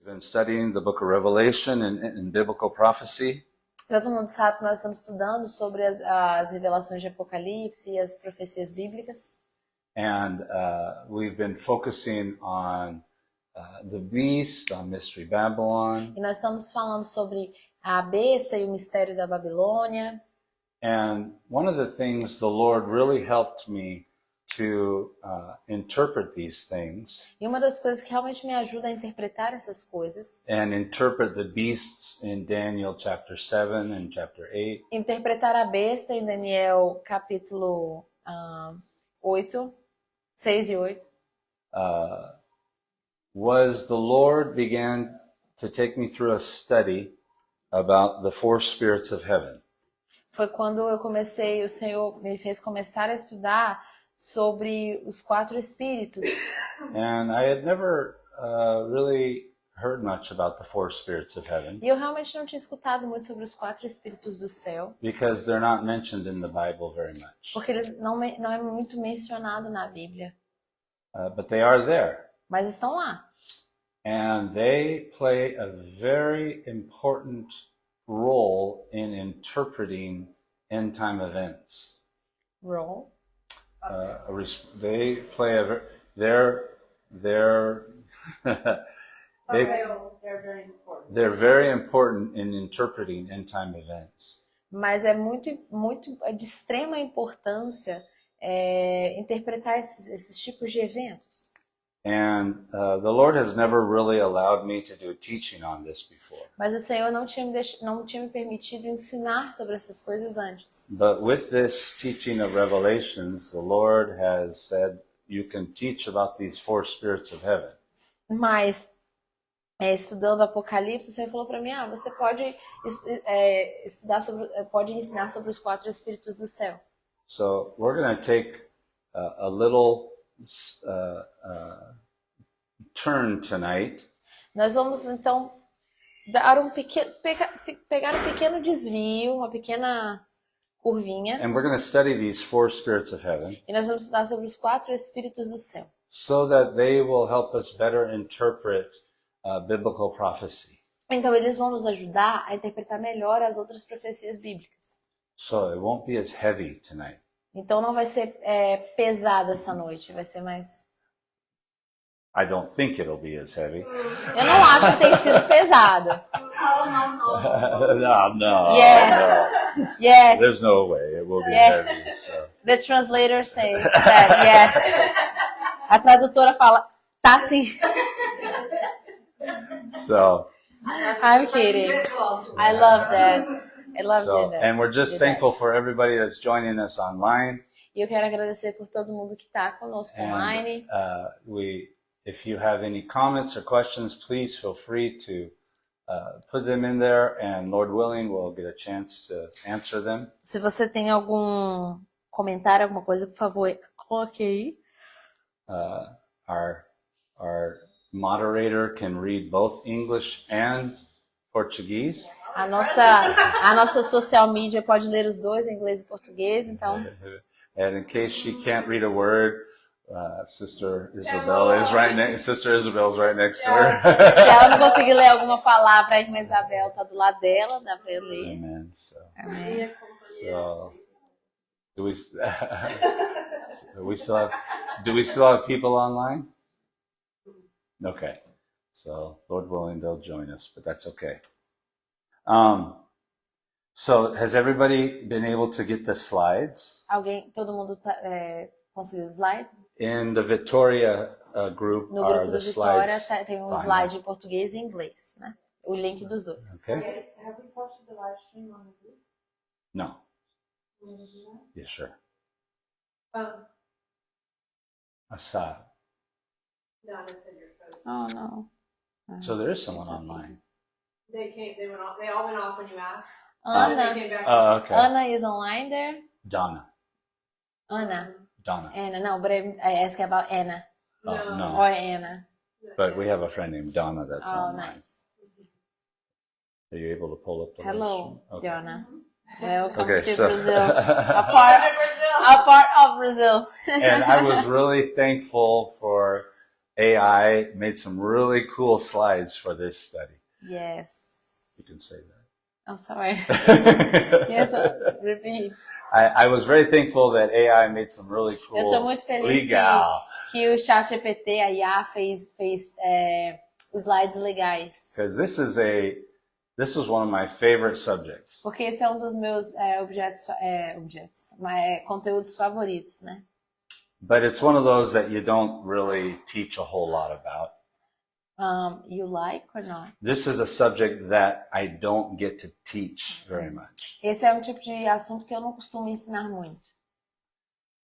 We've been studying the book of Revelation and biblical prophecy. Todo mundo sabe que nós estamos estudando sobre as revelações de Apocalipse e as profecias bíblicas. And we've been focusing on the beast, on Mystery Babylon. E nós estamos falando sobre a besta e o mistério da Babilônia. And one of the things the Lord really helped me to interpret these things. E uma das coisas que realmente me ajuda a interpretar essas coisas. And interpret the beasts in Daniel chapter 7 and chapter 8. Interpretar a besta em Daniel capítulo 8, 6 e 8. Was the Lord began to take me through a study about the four spirits of heaven. Foi quando o Senhor me fez começar a estudar sobre os quatro espíritos. And I had never really heard much about the four spirits of heaven. E eu realmente não tinha escutado muito sobre os quatro espíritos do céu. Because they're not mentioned in the Bible very much. Porque eles não é muito mencionado na Bíblia. But they are there. Mas estão lá. And they play a very important role in interpreting end time events. Role. They play they're They're very important. They're very important in interpreting end time events. Mas é de extrema importância interpretar esses tipos de eventos. And the Lord has never really allowed me to do a teaching on this before. Mas o Senhor não tinha me permitido ensinar sobre essas coisas antes. But with this teaching of Revelations, the Lord has said you can teach about these four spirits of heaven. Mas estudando Apocalipse, o Senhor falou para mim: você pode pode ensinar sobre os quatro espíritos do céu. So we're going to take a little turn tonight. Nós vamos então dar pegar um pequeno desvio, uma pequena curvinha. And we're going to study these four spirits of heaven. E nós vamos estudar sobre os quatro espíritos do céu. So that they will help us better interpret biblical prophecy. Então eles vão nos ajudar a interpretar melhor as outras profecias bíblicas. So it won't be as heavy tonight. Então não vai ser pesado essa noite, vai ser mais... I don't think it'll be as heavy. Eu não acho que tenha sido pesado. No. Yes. No. Yes. There's no way it will be Yes. heavy. So. The translator says that, yes. A tradutora fala, tá sim. So. I'm kidding. I love that. I love doing that. And we're just thankful for everybody that's joining us online. E eu quero agradecer por todo mundo que está conosco online. If you have any comments or questions, please feel free to put them in there, and Lord willing, we'll get a chance to answer them. Se você tem algum comentário, alguma coisa, por favor, coloque aí. Our moderator can read both English and Portuguese. A nossa social media pode ler os dois, inglês e português, então. And in case she can't read a word, Sister Isabel is right next. Sister Isabel's right next to her. Se ela não conseguir ler alguma palavra, a irmã Isabel está do lado dela, dá para ler. Amen. So, Amém. do we still have people online? Okay. So, Lord willing, they'll join us, but that's okay. So, has everybody been able to get the slides? Todo mundo conseguiu os slides? In the Victoria group, no are grupo the do Vitória slides tem um slide em português e inglês, né? O link dos dois. Okay. Yes. Have we posted the live stream on the group? No. Will we do that? Yeah, sure. No, Assad. I said your photos. Oh, no. So there is someone online. They all went off when you asked. Ana. They came back. Oh, okay. Ana is online there? Donna. Anna. Donna. No, but I asked about Anna. Oh, no. Or Anna. But we have a friend named Donna that's Oh, online. nice. Are you able to pull up the Hello, list? Okay. Donna. Welcome Okay, to so Brazil. A part of Brazil. And I was really thankful for AI made some really cool slides for this study. Yes. You can say Oh, sorry. that. Repeat. I was very thankful that AI made some really cool. Eu tô muito feliz Legal. que o ChatGPT, a IA, fez slides legais. Because this is one of my favorite subjects. Porque esse é um dos meus conteúdos favoritos, né? But it's one of those that you don't really teach a whole lot about. You like or not? This is a subject that I don't get to teach very much. Esse é um tipo de assunto que eu não costumo ensinar muito.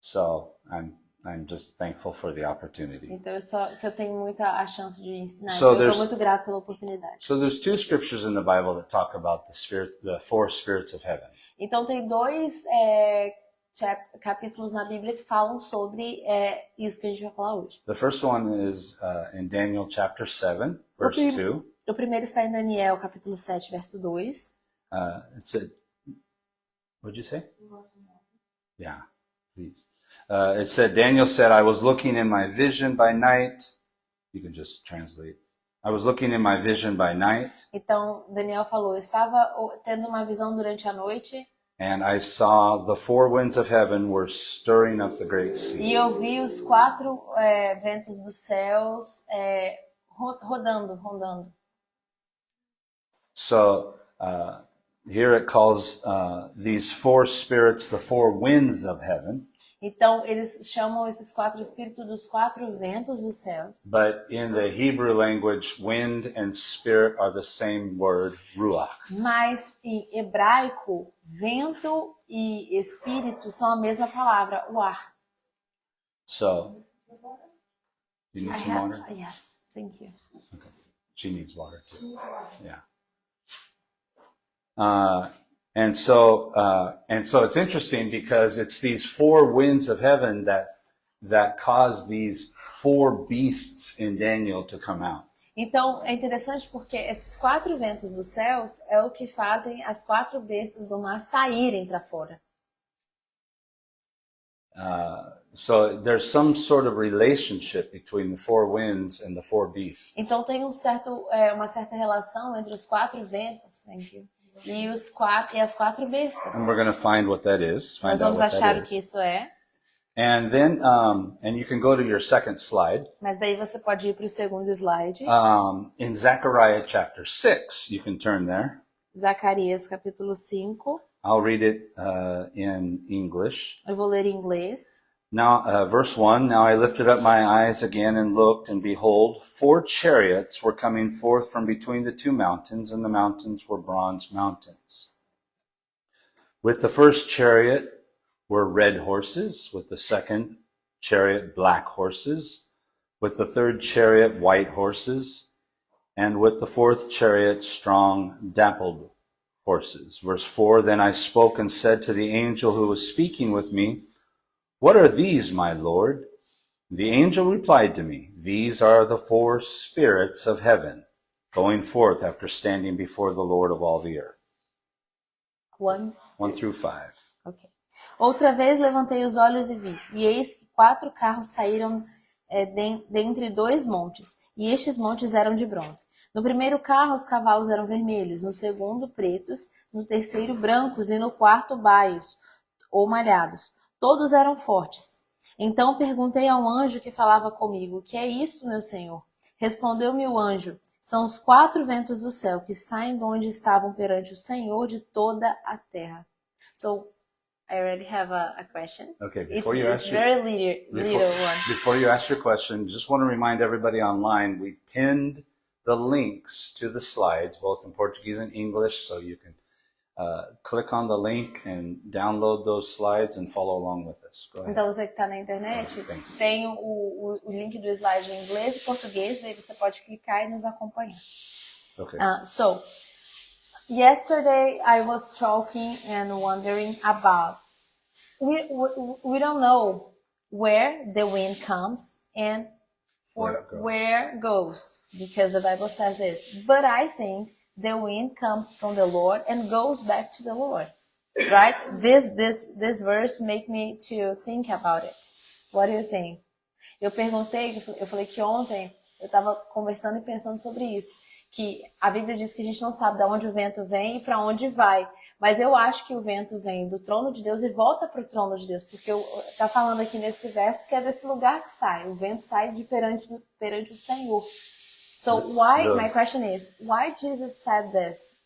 So I'm just thankful for the opportunity. Então eu tenho muita a chance de ensinar. So Então eu estou muito grato pela oportunidade. So there's two scriptures in the Bible that talk about the four spirits of heaven. Então tem dois capítulos na Bíblia que falam sobre isso que a gente vai falar hoje. The first one is in Daniel chapter 7, verse 2. O primeiro está em Daniel, capítulo 7, verso 2. It said, what'd you say? Yeah, please. It said, Daniel said, I was looking in my vision by night. You can just translate. I was looking in my vision by night. Então, Daniel falou, eu estava tendo uma visão durante a noite. And I saw the four winds of heaven were stirring up the great sea. E eu vi os quatro ventos dos céus rondando. So here it calls these four spirits the four winds of heaven. Então eles chamam esses quatro espíritos dos quatro ventos dos céus. But in the Hebrew language, wind and spirit are the same word, ruach. Mas em hebraico, vento e espírito são a mesma palavra, o ar. So, you need some water? Yes, thank you. Okay. She needs water too. Yeah. And so it's interesting because it's these four winds of heaven that cause these four beasts in Daniel to come out. Então é interessante porque esses quatro ventos dos céus é o que fazem as quatro bestas do mar saírem para fora. So there's some sort of relationship between the four winds and the four beasts. Então tem uma certa relação entre os quatro ventos, thank you, e as quatro bestas. And we're going to find what that is. Nós vamos achar o que isso é. And then, and you can go to your second slide. Mas daí você pode ir para o segundo slide. In Zechariah chapter 6, you can turn there. Zacarias capítulo 5. I'll read it in English. Eu vou ler em inglês. Now, verse 1, Now I lifted up my eyes again and looked, and behold, 4 chariots were coming forth from between the two mountains, and the mountains were bronze mountains. With the first chariot were red horses, with the second chariot black horses, with the third chariot white horses, and with the fourth chariot strong dappled horses. Verse 4, Then I spoke and said to the angel who was speaking with me, What are these, my Lord? The angel replied to me, These are the 4 spirits of heaven, going forth after standing before the Lord of all the earth. 1 through 5. Okay. Outra vez levantei os olhos e vi, e eis que 4 carros saíram dentre 2 montes, e estes montes eram de bronze. No primeiro carro os cavalos eram vermelhos, no segundo pretos, no terceiro brancos e no quarto baios ou malhados. Todos eram fortes. Então perguntei ao anjo que falava comigo, o que é isto, meu senhor? Respondeu-me o anjo, são os 4 ventos do céu que saem de onde estavam perante o Senhor de toda a terra. So, I already have a question. Okay, Before you ask your question, just want to remind everybody online, we pinned the links to the slides, both in Portuguese and English, so you can click on the link and download those slides and follow along with us. Go ahead. Então você que está na internet, tem o link do slide em inglês e português, daí você pode clicar e nos acompanhar. Okay. So, yesterday I was talking and wondering about, we don't know where the wind comes and where it goes, because the Bible says this, but I think the wind comes from the Lord and goes back to the Lord, right? This verse make me to think about it. What do you think? Eu perguntei, eu falei que ontem eu estava conversando e pensando sobre isso, que a Bíblia diz que a gente não sabe de onde o vento vem e para onde vai, mas eu acho que o vento vem do trono de Deus e volta para o trono de Deus, porque está falando aqui nesse verso que é desse lugar que sai, o vento sai de perante o Senhor. So why, my question is, why Jesus said this?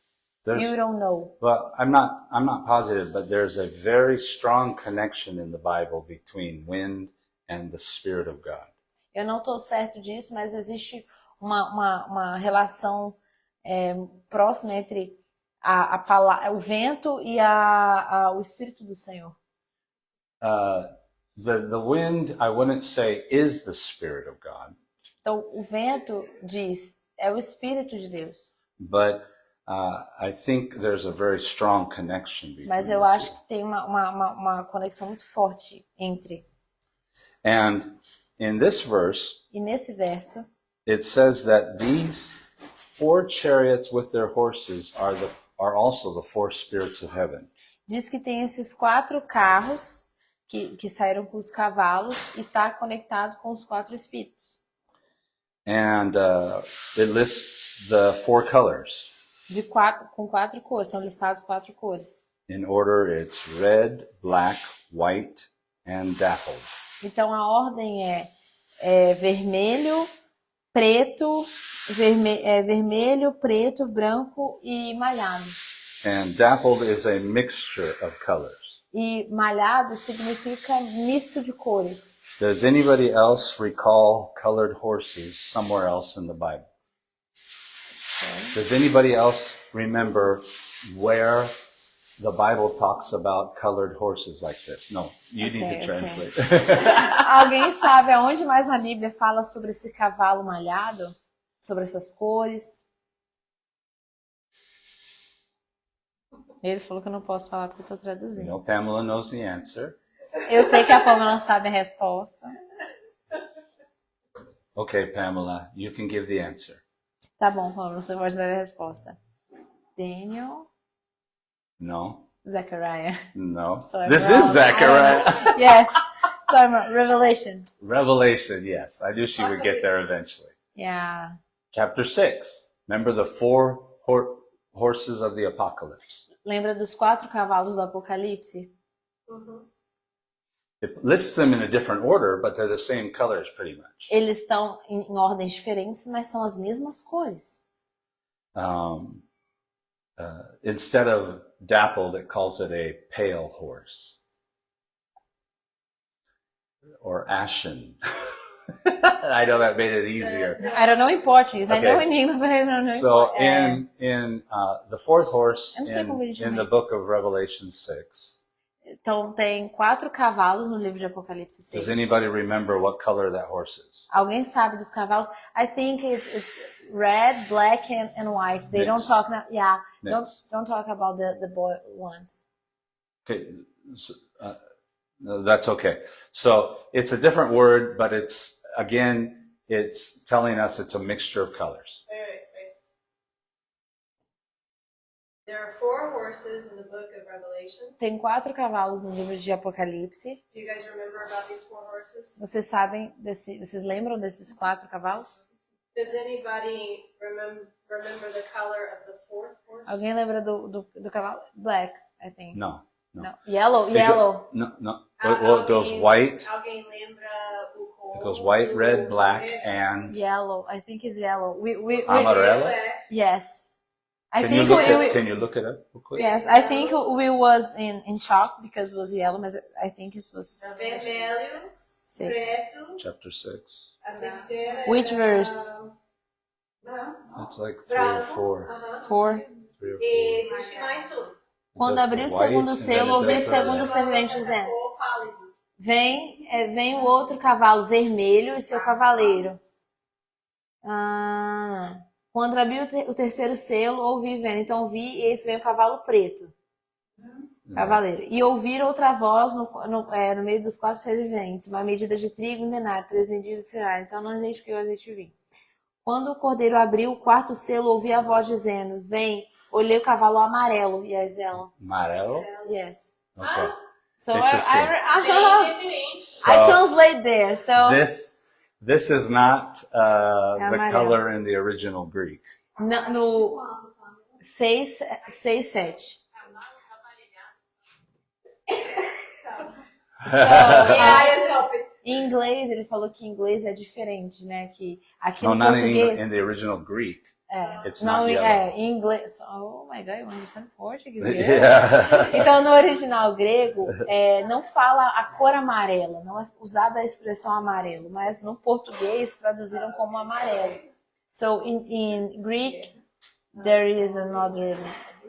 You don't know. Well, I'm not positive, but there's a very strong connection in the Bible between wind and the Spirit of God. Eu não estou certo disso, mas existe uma relação próxima entre o vento e o Espírito do Senhor. The wind, I wouldn't say, is the Spirit of God, Então, o vento diz, é o Espírito de Deus. but I think there's a very strong connection between Mas the eu two. acho que tem uma conexão muito forte entre. And in this verse, E nesse verso, it says that these 4 chariots with their horses are also the 4 spirits of heaven. diz que tem esses 4 carros que saíram com os cavalos e está conectado com os 4 espíritos. And it lists the 4 colors. Com 4 cores, são listados 4 cores. In order, it's red, black, white, and dappled. Então a ordem é vermelho, preto, vermelho, preto, branco e malhado. And dappled is a mixture of colors. E malhado significa misto de cores. Does anybody else recall colored horses somewhere else in the Bible? Does anybody else remember where the Bible talks about colored horses like this? No, you need to Okay. translate. Alguém sabe aonde mais na Bíblia fala sobre esse cavalo malhado? Sobre essas cores? Ele falou que eu não posso falar porque eu estou You traduzindo. know, Pamela knows the answer. Eu sei que a Pamela sabe a resposta. Okay, Pamela, you can give the answer. Tá bom, Pamela, você pode dar a resposta. Daniel, No, Zechariah. no. So I'm This wrong. is Zechariah. I don't know. Yes. So I'm wrong. Revelation. Revelation, yes. I knew she would get there eventually. Yeah. Chapter 6. Remember the 4 horses of the apocalypse. Lembra dos 4 cavalos do Apocalipse? It lists them in a different order, but they're the same colors pretty much. Eles estão em ordens diferentes, mas são as mesmas cores. Instead of dappled, it calls it a pale horse. Or ashen. I know that made it easier. I don't know in Portuguese. I know Okay. in English, but I don't know So in in the 4th horse Eu não sei como ele in chama the isso. book of Revelation 6, Então tem 4 cavalos no livro de Apocalipse 6. does anybody remember what color that horse is? Alguém sabe dos cavalos? I think it's red, black, and white. They don't Mix. talk now. Yeah, Mix. don't talk about the boy ones. Okay, so, no, that's okay. So it's a different word, but it's telling us it's a mixture of colors. Wait. There are 4 horses in the book of Revelation. Tem 4 cavalos no livro de Apocalipse. Do you guys remember about these 4 horses? Vocês lembram desses 4 cavalos? Does anybody remember the color of the 4th horse? Alguém lembra do cavalo? Black, I think. No. No. Yellow. No. Well, it goes white. Alguém lembra o cor? It goes white, red, black, and Yellow. I think it's yellow. amarelo. Yes. I Can think you look it up real quick? Yes, I think we was in chalk because it was yellow, but I think it was Vermelho, 6. preto, Chapter 6. a terceira Which era- verse? Não. It's like 3 or Branco. 4. Aham. 4. 3 or 4. E existe mais um. Quando Does abriu o the white, segundo and then selo, it ouvi o does segundo the- servente dizendo: Cor pálido. vem o outro cavalo vermelho e seu cavaleiro. Quando abriu o terceiro selo, ouvi vendo. Então vi, e eis que veio o cavalo preto. Cavaleiro. E ouvir outra voz no meio dos 4 seres viventes, uma medida de trigo em denário, 3 medidas de cereal. Então não identifiquei o azeite de vinho. Quando o cordeiro abriu o 4º selo, ouvi a voz dizendo: vem. Olhei o cavalo amarelo. Yes, ela. Amarelo? Yes. Okay. So Interesting. Bem diferente. So I translate there. So this This is not the amarelo. color in the original Greek. No 6, 7. AI is helping. Em inglês, ele falou que em inglês é diferente, né? Que aqui No, no not português... in the original Greek. It's Não, not yellow. em inglês... Oh my God, you understand Portuguese? Yeah. Então, no original grego, não fala a cor amarela, não é usada a expressão amarelo, mas no português traduziram como amarelo. So, in Greek, there is another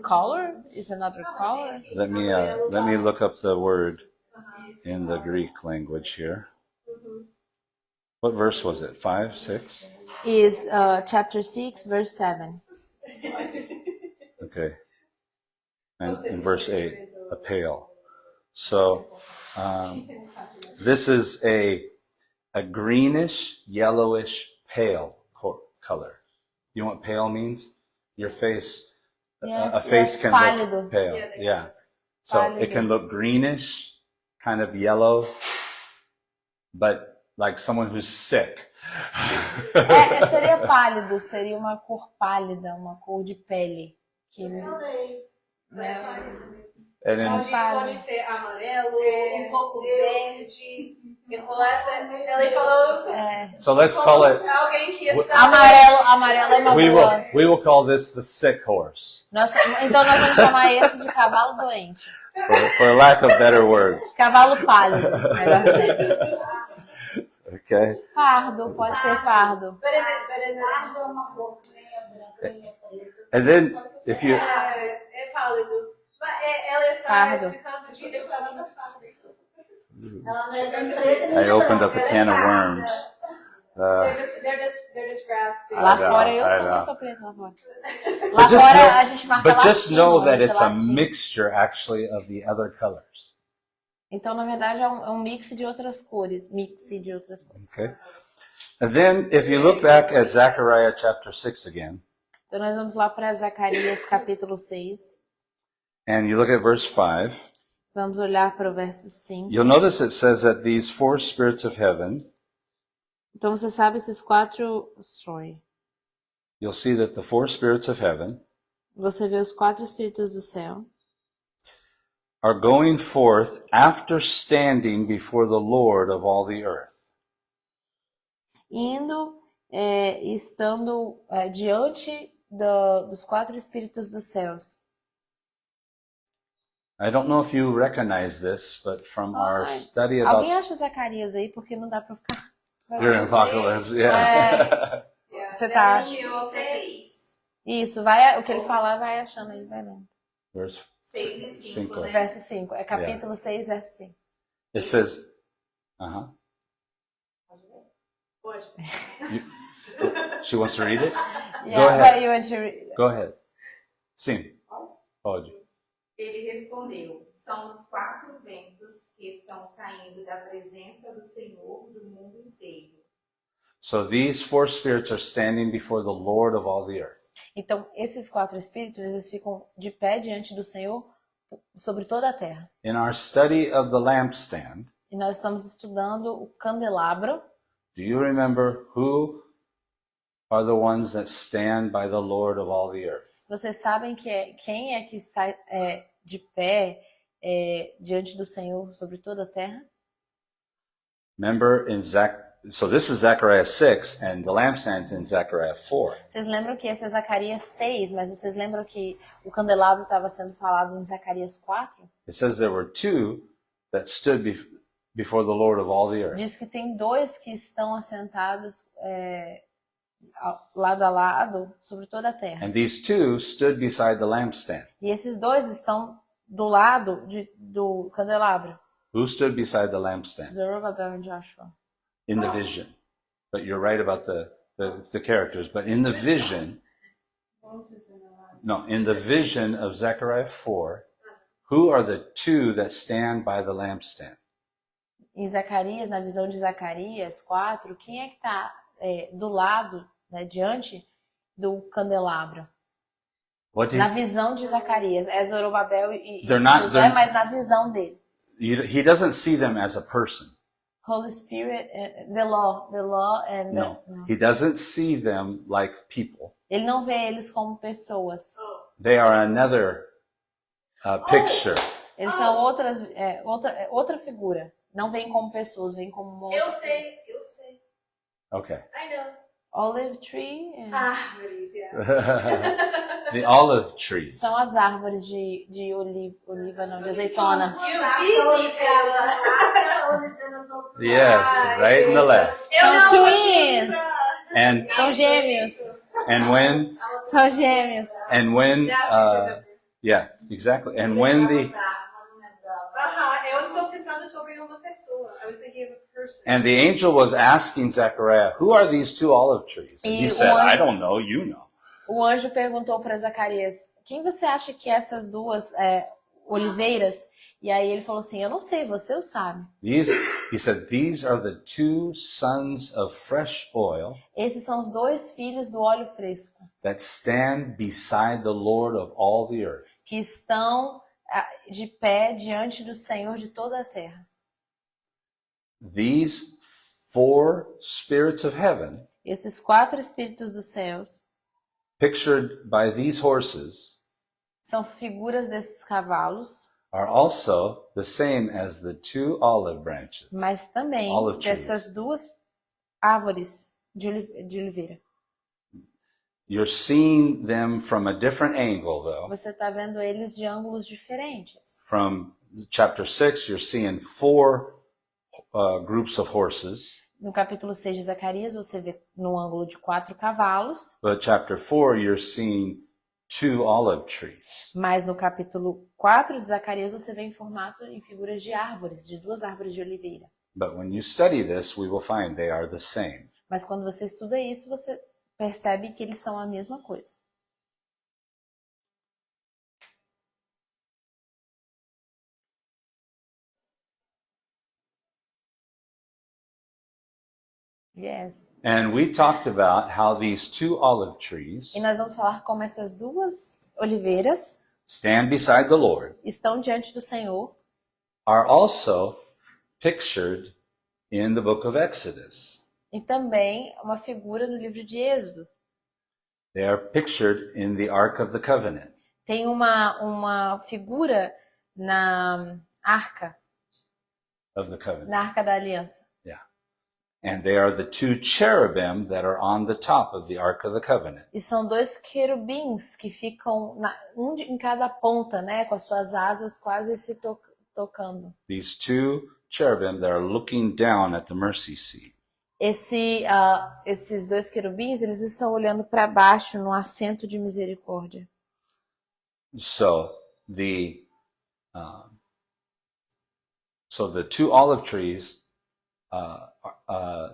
color? Is another color? Let me look up the word in the Greek language here. What verse was it? 5, 6? Is chapter 6, verse 7. Okay. And in verse 8, a pale. So this is a greenish, yellowish, pale color. You know what pale means? Your face, Yes, a face can pálido. look pale. Yeah. So it Pálido. can look greenish, kind of yellow, but like someone who's sick. Seria pálido, seria uma cor pálida, uma cor de pele. Que, né, And then, Pode ser amarelo, pouco verde. Ele falou so let's call it. alguém que está amarelo é uma We boa. will call this the sick horse, Então nós vamos chamar esse de cavalo doente. for lack of better words. Cavalo pálido, melhor dizendo. Okay. Pardo, pode ser pardo. And then if you É pálido. Ela está Pardo. explicando disso. I opened up a can of worms. They're just grasping. Lá I know, fora eu I também know. sou preta lá fora. Lá just fora know- a gente marca But just latino, know that a gente it's é a latino. mixture actually of the other colors. Então, na verdade, é um mix de outras cores. Okay. And then if you look back at Zechariah chapter 6 again, Então, nós vamos lá para Zacarias capítulo 6. and you look at verse 5, Vamos olhar para o verso 5. you'll notice it says that these four spirits of heaven, Então, você sabe esses 4... Sorry. you'll see that the four spirits of heaven Você vê os 4 espíritos do céu. are going forth after standing before the Lord of all the earth. Indo, estando diante dos 4 espíritos dos céus. I don't know if you recognize this, but from our study about Alguém acha Zacarias aí? Porque não dá para ficar... during Apocalypse, yeah. Você tá... Isso, vai, o que ele falar, vai achando aí, vai lendo. Verse 6 e 5, 5. né? Verso 5. É capítulo 6, verso 5. It says, Pode. She wants to read it? Yeah, ahead. but you want to read... Go ahead. Sim. Pode. Ele respondeu: são os 4 ventos que estão saindo da presença do Senhor do mundo inteiro. So these four spirits are standing before the Lord of all the earth. Então, esses 4 espíritos, eles ficam de pé diante do Senhor sobre toda a terra. In our study of the lampstand, E nós estamos estudando o candelabro. do you remember who are the ones that stand by the Lord of all the earth? Vocês sabem quem é que está de pé diante do Senhor sobre toda a terra? Remember in so this is Zechariah 6 and the lampstand's in Zechariah 4. Vocês lembram que esse é Zacarias 6, mas vocês lembram que o candelabro estava sendo falado em Zacarias 4? It says there were 2 that stood before the Lord of all the earth. Diz que tem 2 que estão assentados lado a lado sobre toda a terra. And these 2 stood beside the lampstand. E esses 2 estão do lado do candelabro. Who stood beside the lampstand? Zerubbabel e Joshua. In the vision. But you're right about the characters. But in the vision, in the vision of Zechariah 4, who are the 2 that stand by the lampstand? Em Zacarias, na visão de Zacarias 4, quem é que está do lado, né, diante do candelabro? Na visão de Zacarias. É Zorobabel e Josué, mas na visão dele. He doesn't see them as a person. Holy Spirit, the law and No, he doesn't see them like people. Ele não vê eles como pessoas. They are another picture. Eles são outra figura. Não vêm como pessoas, vêm como uma outra Eu sei. Okay. I know. olive tree. Árvores, yeah. The olive trees. São as árvores de oliva, não, de azeitona. Yes, right in the left. São twins. And São gêmeos. when São gêmeos. yeah, exactly. And when the Eu estou pensando sobre uma pessoa. I was thinking of a person. and the angel was asking Zechariah, "Who are these two olive trees?" And he E said, o anjo- "I don't know. You know." O anjo perguntou para Zacarias: quem você acha que é essas duas oliveiras? E aí ele falou assim: eu não sei, você o sabe. He said, "These are the two sons of fresh oil Esses são os dois filhos do óleo fresco, that stand beside the Lord of all the earth." que estão de pé diante do Senhor de toda a terra. These four spirits of heaven, Esses 4 espíritos dos céus pictured by these horses, são figuras desses cavalos, are also the same as the two olive branches. mas também Olive trees. dessas duas árvores de oliveira. You're seeing them from a different angle, though. Você está vendo eles de ângulos diferentes. From chapter 6, you're seeing four groups of horses. No capítulo 6 de Zacarias, você vê no ângulo de 4 cavalos, But chapter 4, you're seeing two olive trees. mas no capítulo 4 de Zacarias, você vê em figuras de árvores, de 2 árvores de oliveira. But when you study this, we will find they are the same. Mas quando você estuda isso, você percebe que eles são a mesma coisa. Yes. And we talked about how these two olive trees E nós vamos falar como essas 2 oliveiras stand beside the Lord, estão diante do Senhor, are also pictured in the book of Exodus. e também uma figura no livro de Êxodo. They are pictured in the Ark of the Covenant. Tem uma figura na arca da aliança. Yeah. And they are the two cherubim that are on the top of the Ark of the Covenant. E são 2 querubins que ficam em cada ponta, né, com as suas asas quase se tocando. These two cherubim that are looking down at the mercy seat. Esses 2 querubins, eles estão olhando para baixo no assento de misericórdia. So the two olive trees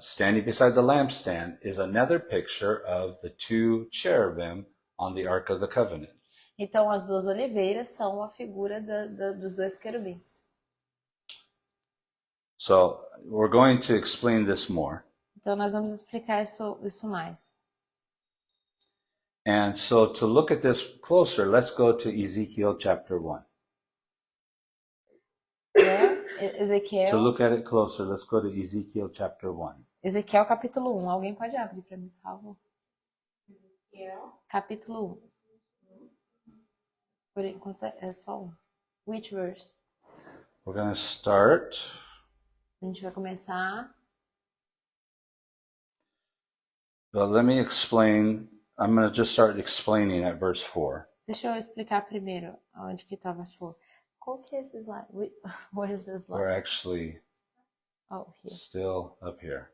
standing beside the lampstand is another picture of the two cherubim on the Ark of the Covenant. Então, as 2 oliveiras são a figura dos 2 querubins. So we're going to explain this more. Então, nós vamos explicar isso mais. And so to look at this closer, let's go to Ezekiel chapter 1. To Ezequiel, look at it closer, let's go to Ezekiel chapter 1. Ezequiel capítulo 1. Alguém pode abrir para mim, por favor? Capítulo 1. Por enquanto é só um. Which verse? We're going to start. A gente vai começar. Well, let me explain. I'm going to just start explaining at verse 4. Deixa eu explicar primeiro onde que estava as flores. Qual que é esse slide? Where is this We're slide? actually Oh, here. still up here.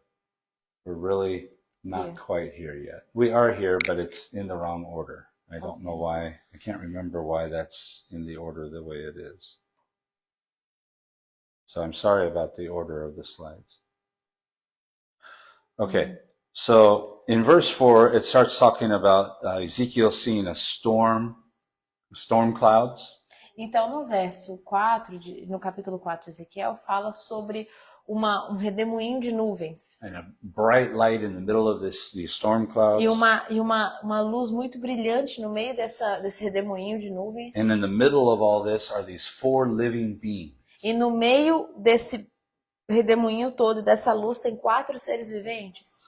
We're really not Here. quite here yet. We are here, but it's in the wrong order. I don't know why. I can't remember why that's in the order the way it is. So I'm sorry about the order of the slides. Okay, so in verse 4, it starts talking about Ezekiel seeing a storm clouds. Então, no verso 4, no capítulo 4 de Ezequiel, fala sobre um redemoinho de nuvens. And a bright light in the middle of these storm clouds. E uma luz muito brilhante no meio desse redemoinho de nuvens. And in the middle of all this are these 4 living beings. E no meio desse redemoinho todo dessa luz tem 4 seres viventes.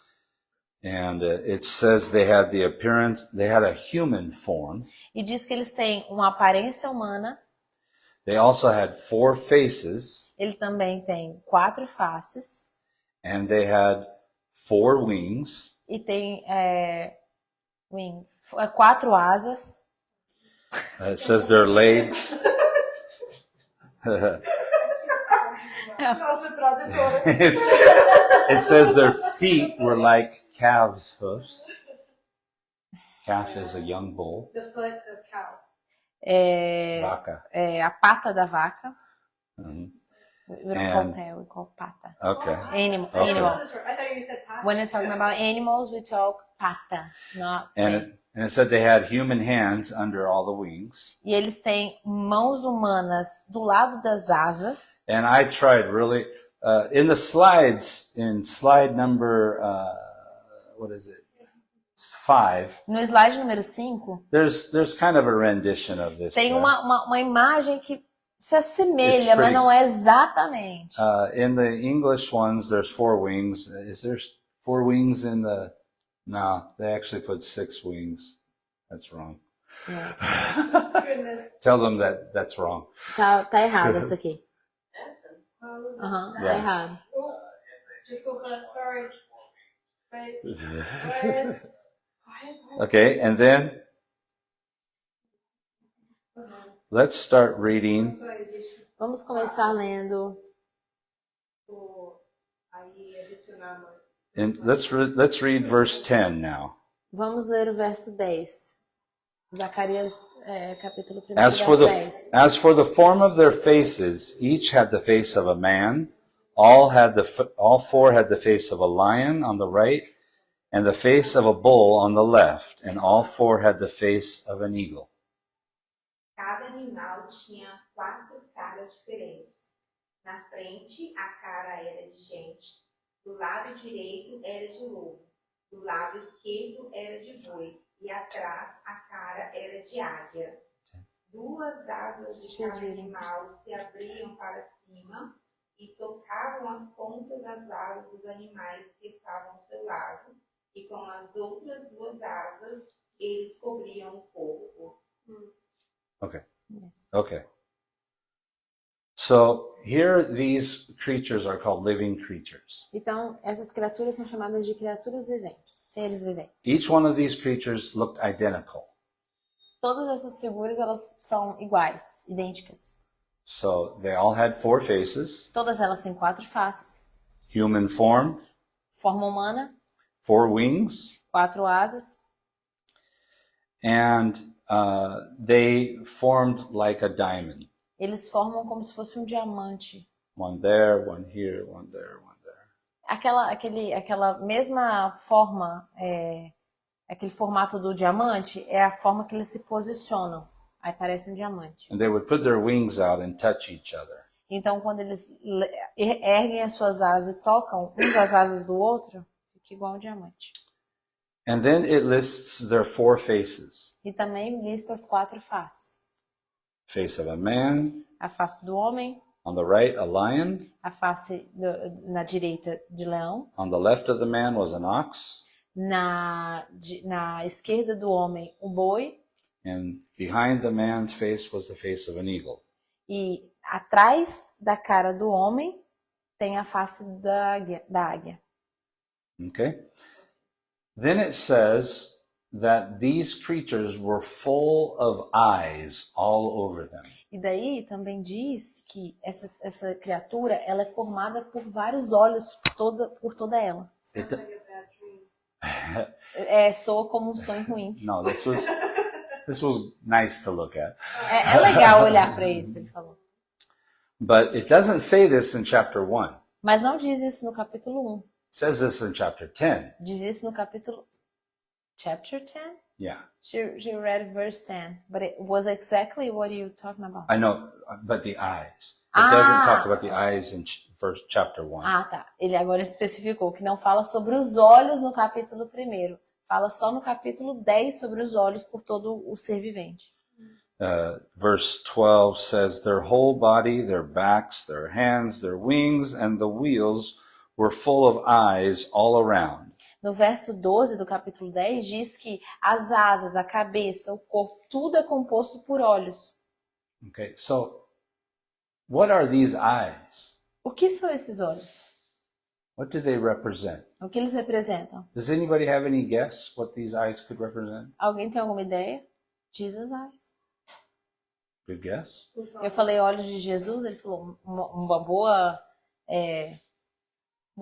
And it says they had the appearance, they had a human form. E diz que eles têm uma aparência humana. They also had 4 faces, Ele também tem 4 faces. and they had 4 wings. E tem wings, 4 asas. It says their legs. Nossa tradutora. It says their feet were like calves' hoofs. Calf is a young bull. The foot of cow. Vaca. A pata da vaca. Mhm. We call pata. Okay. Animal. Okay. Animal. I thought you said pie. When you're talking about animals, we talk pata, not And it said they had human hands under all the wings. E eles têm mãos humanas do lado das asas. And I tried really, in the slides, in slide number, what is it? 5, No slide número 5, there's kind of a rendition of this. tem there. uma imagem que se assemelha, It's mas pretty- não é exatamente. In the English ones, there's 4 wings. Is there 4 wings in the? No, they actually put 6 wings. That's wrong. Nossa. Goodness. Tell them that that's wrong. Tá errado isso aqui. Aham, tá Yeah. errado. Oh, desculpa, sorry. Wait, go ahead. Okay, and then let's start reading. Só existe Vamos começar lendo. aí adicionar uma. And let's read verse 10 now. Vamos ler o verso 10. Zacarias, capítulo 1, As verso 10. for the form of their faces, each had the face of a man. All 4 had the face of a lion on the right, and the face of a bull on the left, and all 4 had the face of an eagle. Cada animal tinha 4 caras diferentes. Na frente, a cara era de gente. Do lado direito, era de lobo. Do lado esquerdo, era de boi. E atrás, a cara era de águia. 2 asas de cada animal se abriam para cima e tocavam as pontas das asas dos animais que estavam ao seu lado. E com as outras 2 asas, eles cobriam o corpo. Okay. Yes. Okay. So here these creatures are called living creatures. Então, essas criaturas são chamadas de criaturas viventes, seres viventes. Each one of these creatures looked identical. Todas essas figuras, elas são iguais, idênticas. So they all had 4 faces, Todas elas têm 4 faces. human form, Forma humana, 4 wings, 4 asas. and they formed like a diamond. Eles formam como se fosse um diamante. One there, one here, one there, one there. Aquela mesma forma, aquele formato do diamante, é a forma que eles se posicionam. Aí parece um diamante. And they would put their wings out and touch each other. Então, quando eles erguem as suas asas e tocam uns as asas do outro, fica igual um diamante. And then it lists their 4 faces. E também lista as 4 faces. Face of a man, A face do homem, on the right a lion, a face na direita de leão, on the left of the man was an ox, na esquerda do homem um boi, and behind the man's face was the face of an eagle. e atrás da cara do homem tem a face da águia. Okay? Then it says that these creatures were full of eyes all over them. E daí também diz que essa criatura ela é formada por vários olhos por toda ela. It, Like a bad dream. Soa como um sonho ruim. no, this was nice to look at. É legal olhar para isso, ele falou. But it doesn't say this in chapter 1. Mas não diz isso no capítulo 1. It says this in chapter 10. Diz isso no capítulo... Chapter 10? Yeah. She read verse 10. But it was exactly what you're talking about. I know, but the eyes. It doesn't talk about the eyes in first chapter 1. Ah, tá. Ele agora especificou que não fala sobre os olhos no capítulo 1. Fala só no capítulo 10 sobre os olhos por todo o ser vivente. Verse 12 says, their whole body, their backs, their hands, their wings, and the wheels were full of eyes all around. No verso 12 do capítulo 10 diz que as asas, a cabeça, o corpo, tudo é composto por olhos. Okay, so what are these eyes? O que são esses olhos? What do they represent? O que eles representam? Does anybody have any guess what these eyes could represent? Alguém tem alguma ideia? Jesus eyes. Good guess? Eu falei olhos de Jesus, ele falou uma boa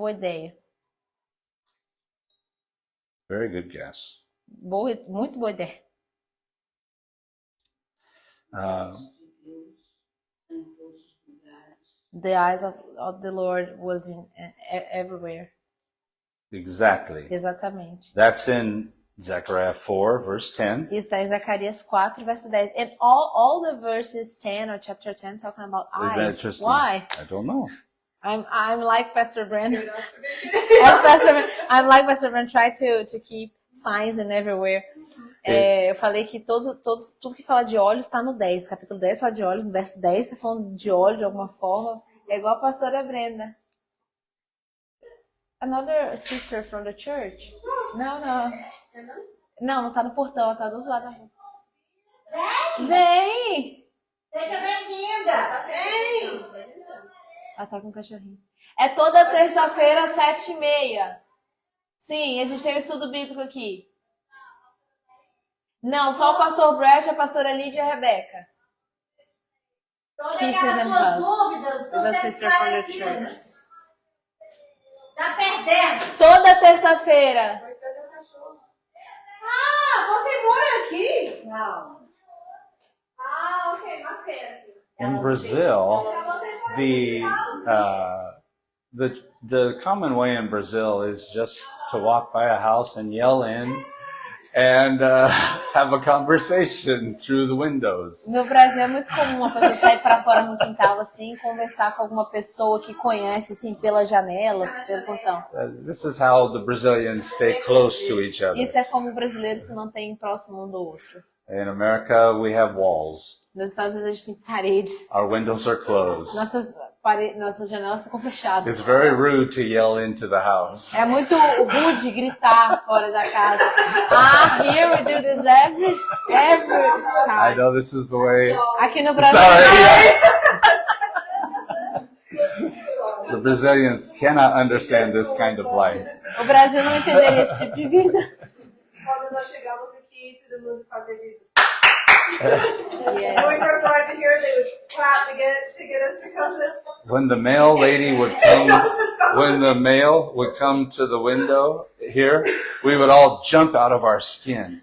ideia. Very good guess. Muito boa ideia. The eyes of the Lord was everywhere. Exactly. Exatamente. That's in Zechariah 4, verse 10. Isso está em Zacarias 4, verso 10. And all the verses 10 or chapter 10 talking about eyes. Interesting. Why? I don't know. I'm like Pastor Brandon. Good observation. I'm like Pastor Brandon, try to keep signs and everywhere. Eu falei que tudo que fala de olhos está no 10. Capítulo 10 fala de olhos, no verso 10 está falando de olho de alguma forma. É igual a pastora Brenda. Another sister from the church? Não. Não tá no portão, ela tá do outro lado da rua. Vem! Seja bem-vinda! Vem! Ela tá com um cachorrinho. É toda terça-feira, 7h30. Sim, a gente tem um estudo bíblico aqui. Não, só o pastor Brett, a pastora Lídia e a Rebeca. Kisses and hugs. Dúvidas, Is a sister from the church. Tá perdendo. Toda terça-feira. Vai trazer o cachorro. Ah, você mora aqui? Não. Ok, mas quem é aqui? In Brazil, the common way in Brazil is just to walk by a house and yell in and have a conversation through the windows. No Brasil é muito comum uma pessoa sair para fora no quintal assim, conversar com alguma pessoa que conhece assim pela janela, pelo portão. This is how the Brazilians stay close to each other. Isso é como o brasileiro se mantém próximo um do outro. In America, we have walls. Nos Estados Unidos a gente tem paredes. Our windows are closed. Nossas janelas ficam fechadas. It's very rude to yell into the house. É muito rude gritar fora da casa. Here we do this every I time. know this is the way. Aqui no Brasil. Sorry. The Brazilians cannot understand this kind of life. O Brasil não entenderia esse tipo de vida. Quando nós chegamos aqui, todo mundo fazia isso. Yeah. When we first arrived here, they would clap to get us to come to. When the mail lady would come to the window here, we would all jump out of our skin.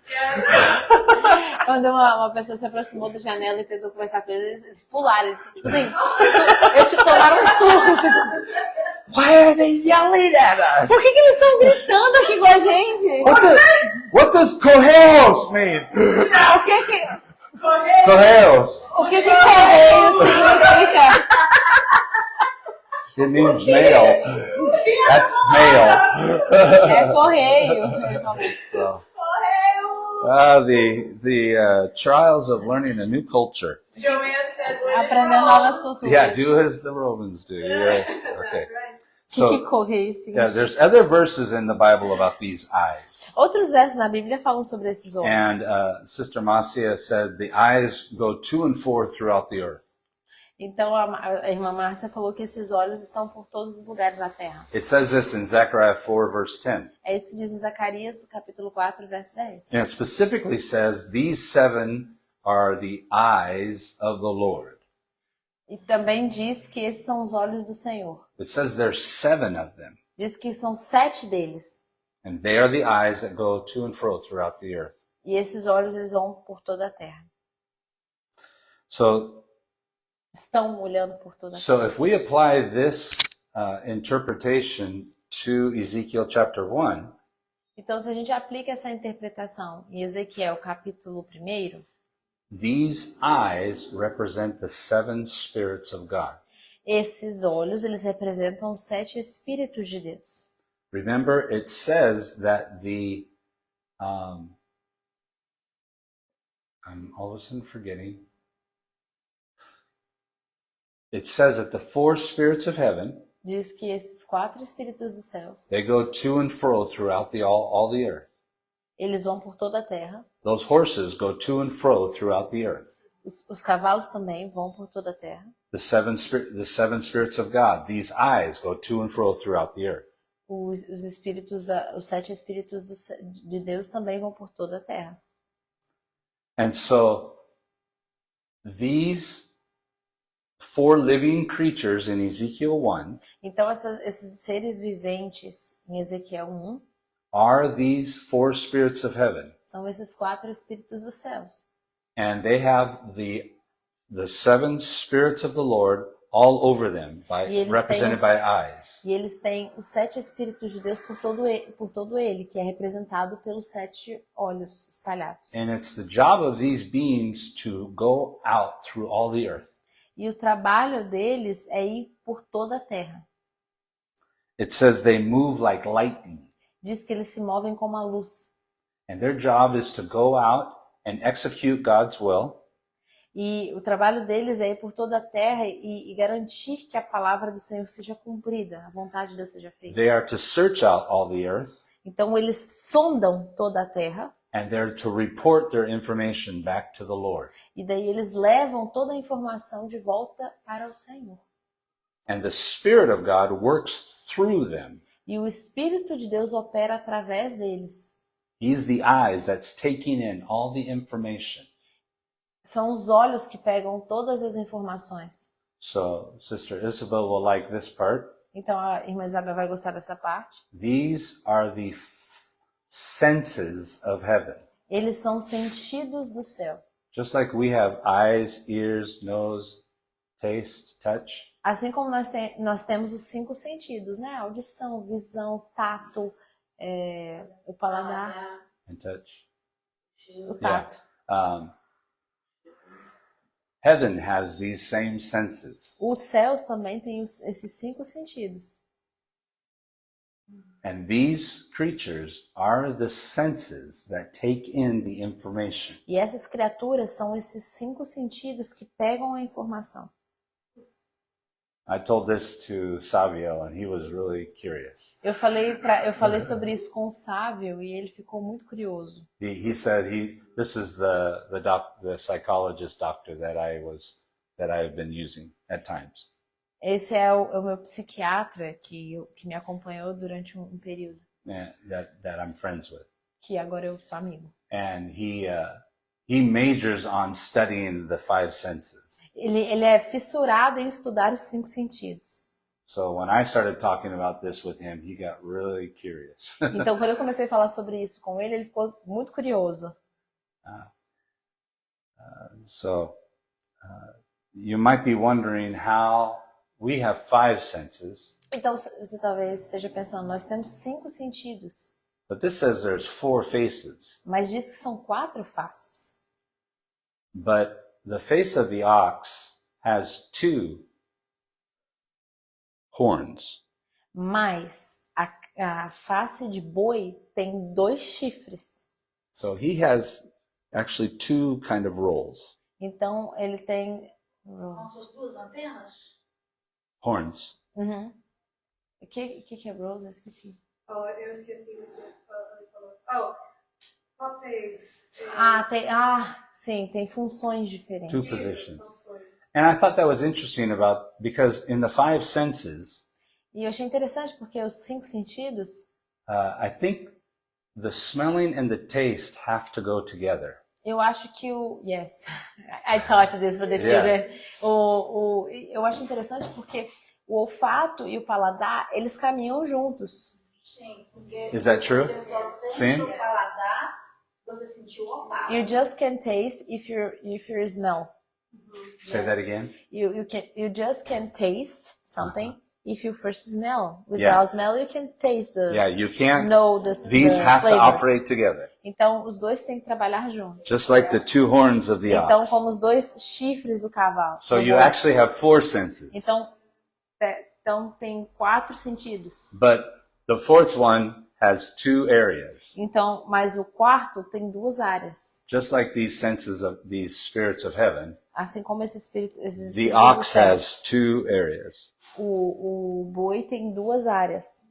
Quando uma pessoa se aproximou da janela e tentou conversar com eles, eles pularam. Eles, tipo assim, eles tomaram um surto. Why are they yelling at us? Por que eles estão gritando aqui com a gente? What does correios mean? Correios. O que correio significa? It means mail. That's mail. É correio. So, the trials of learning a new culture. Joanne said, Aprender novas culturas. Yeah, do as the Romans do. Yes. Okay. O que So, correio yeah, significa? there's other verses in the Bible about these eyes. Outros versos na Bíblia falam sobre esses olhos. And Sister Marcia said the eyes go to and fro throughout the earth. Então a irmã Márcia falou que esses olhos estão por todos os lugares da terra. It says this in Zechariah 4, verse 10. É isso que diz em Zacarias, capítulo 4, verso 10. And it specifically says these 7 are the eyes of the Lord. E também diz que esses são os olhos do Senhor. It says there's 7 of them. Diz que são 7 deles. And they are the eyes that go to and fro throughout the earth. E esses olhos eles vão por toda a terra. So Estão olhando por toda a terra. So if we apply this interpretation to Ezekiel chapter 1, Então, se a gente aplica essa interpretação em Ezequiel, capítulo 1, these eyes represent the 7 spirits of God. esses olhos, eles representam os 7 espíritos de Deus. Remember, it says that the I'm all of a sudden forgetting. It says that the four spirits of heaven, Diz que esses 4 espíritos dos céus, they go to and fro throughout all the earth. eles vão por toda a terra. Those horses go to and fro throughout the earth. Os cavalos também vão por toda a terra. The seven spirits of God, these eyes go to and fro throughout the earth. Os 7 espíritos de Deus também vão por toda a terra. And so these 4 living creatures in Ezekiel 1 Então esses seres viventes em Ezequiel 1 are these 4 spirits of heaven. são esses 4 espíritos dos céus. And they have the 7 spirits of the Lord all over them, E eles represented têm by eyes. E eles têm os 7 espíritos de Deus por todo ele, que é representado pelos 7 olhos espalhados. And it's the job of these beings to go out through all the earth. E o trabalho deles é ir por toda a terra. It says they move like lightning. Diz que eles se movem como a luz. And their job is to go out and execute God's will. E o trabalho deles é ir por toda a terra e garantir que a palavra do Senhor seja cumprida, a vontade de Deus seja feita. They are to search out all the earth. Então eles sondam toda a terra And they're to report their information back to the Lord. e daí eles levam toda a informação de volta para o Senhor. And the Spirit of God works through them. E o Espírito de Deus opera através deles. He's the eyes that's taking in all the information. São os olhos que pegam todas as informações. So Sister Isabel will like this part. Então a irmã Isabel vai gostar dessa parte. These are the senses of heaven. Eles são sentidos do céu. Just like we have eyes, ears, nose, taste, touch. Assim como nós temos os 5 sentidos, né? Audição, visão, tato, o paladar, And touch. o tato. Heaven has these same senses. Os céus também têm esses 5 sentidos. And these creatures are the senses that take in the information. E essas criaturas são esses 5 sentidos que pegam a informação. I told this to Savio and he was really curious. Eu falei sobre isso com o Sávio e ele ficou muito curioso. He said this is the psychologist doctor that I have been using at times. Esse é o meu psiquiatra que me acompanhou durante um período, That I'm friends with. que agora eu sou amigo. And he majors on studying the 5 senses. Ele é fissurado em estudar os 5 sentidos. So when I started talking about this with him, he got really curious. Então, quando eu comecei a falar sobre isso com ele ficou muito curioso. So you might be wondering how we have 5 senses, Então, você talvez esteja pensando, nós temos 5 sentidos, but this says there's 4 faces. mas diz que são 4 faces. But the face of the ox has 2 horns. Mas a face de boi tem 2 chifres. So he has actually 2 kind of roles. Então, ele tem... As 2 antenas? Horns. Uhum. O que é rose? Eu esqueci. Oh, eu esqueci o que ele falou. Oh, papéis. Sim, tem funções diferentes. 2 positions. And I thought that was interesting because in the 5 senses, E eu achei interessante porque os 5 sentidos, I think the smelling and the taste have to go together. eu acho que yes, I taught this for the children. Eu acho interessante porque o olfato e o paladar, eles caminham juntos. Sim, porque Is that true? você só Sim. sente o paladar, você sentiu o olfato. You just can taste if you smell. Say that again. You just can taste something if you first smell. Without Yeah. smell, you can taste Yeah, you can't. know the These have to flavor. operate together, Então, os dois têm que trabalhar juntos. just like the 2 horns of the Então, ox. como os 2 chifres do cavalo. So you actually have 4 senses. Então tem 4 sentidos. But the 4th one has two areas. Então, mas o quarto tem duas áreas. Just like these senses of these spirits of heaven, Assim como esses the espíritos do ox céu. has two areas. O boi tem duas áreas.